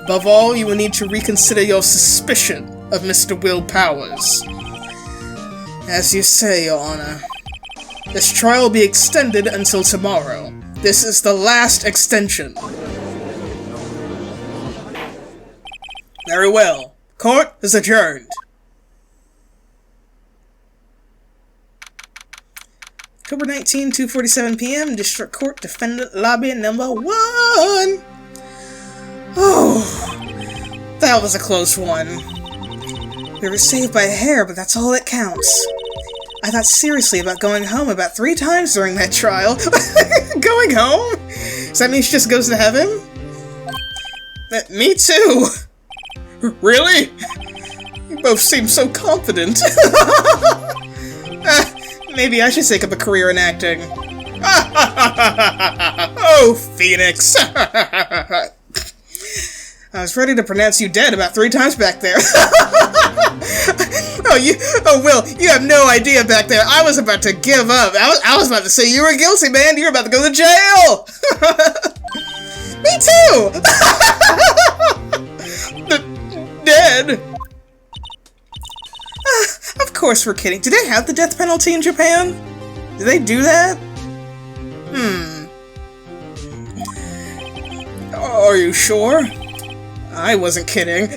Above all, you will need to reconsider your suspicion of Mr. Will Powers. As you say, Your Honor. This trial will be extended until tomorrow. This is the last extension. Very well. Court is adjourned. October 19, 2:47 p.m., District Court, Defendant Lobby number 1! Oh, that was a close one. We were saved by a hair, but that's all that counts. I thought seriously about going home about 3 times during that trial. Going home? Does that mean she just goes to heaven? Me too! Really? You both seem so confident. Maybe I should take up a career in acting. Oh, Phoenix! I was ready to pronounce you dead about 3 times back there. Oh, Will, you have no idea back there. I was about to give up. I was about to say you were guilty, man. You were about to go to jail. Me too. Dead. Of course we're kidding. Do they have the death penalty in Japan? Do they do that? Are you sure? I wasn't kidding.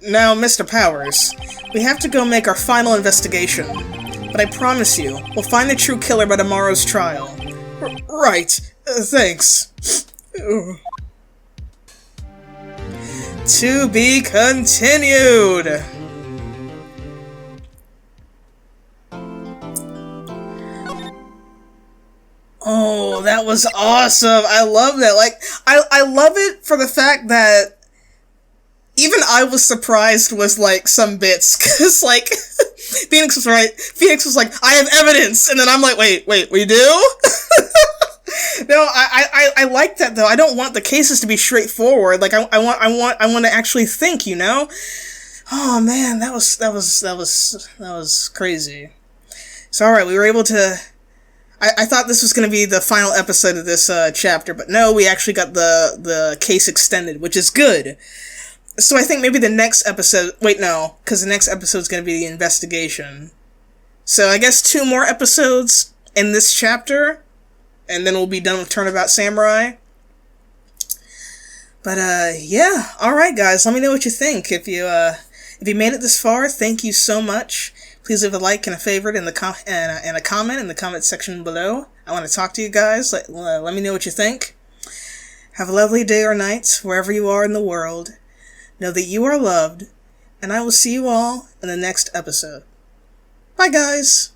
Now, Mr. Powers, we have to go make our final investigation. But I promise you, we'll find the true killer by tomorrow's trial. Right. Thanks. To be continued! Oh, that was awesome! I love that. Like, I love it for the fact that even I was surprised with, like, some bits, cause, like, Phoenix was right. Phoenix was like, I have evidence! And then I'm like, wait, we do? No, I like that though. I don't want the cases to be straightforward. Like, I want to actually think, you know? Oh man, that was crazy. So alright, we were able to... I thought this was going to be the final episode of this chapter, but no, we actually got the case extended, which is good. So I think maybe the next episode... Wait, no, because the next episode is going to be the investigation. So I guess 2 more episodes in this chapter, and then we'll be done with Turnabout Samurai. But yeah, alright guys, let me know what you think. If you made it this far, thank you so much. Please leave a like and a favorite and a comment in the comment section below. I want to talk to you guys. Let me know what you think. Have a lovely day or night, wherever you are in the world. Know that you are loved, and I will see you all in the next episode. Bye guys!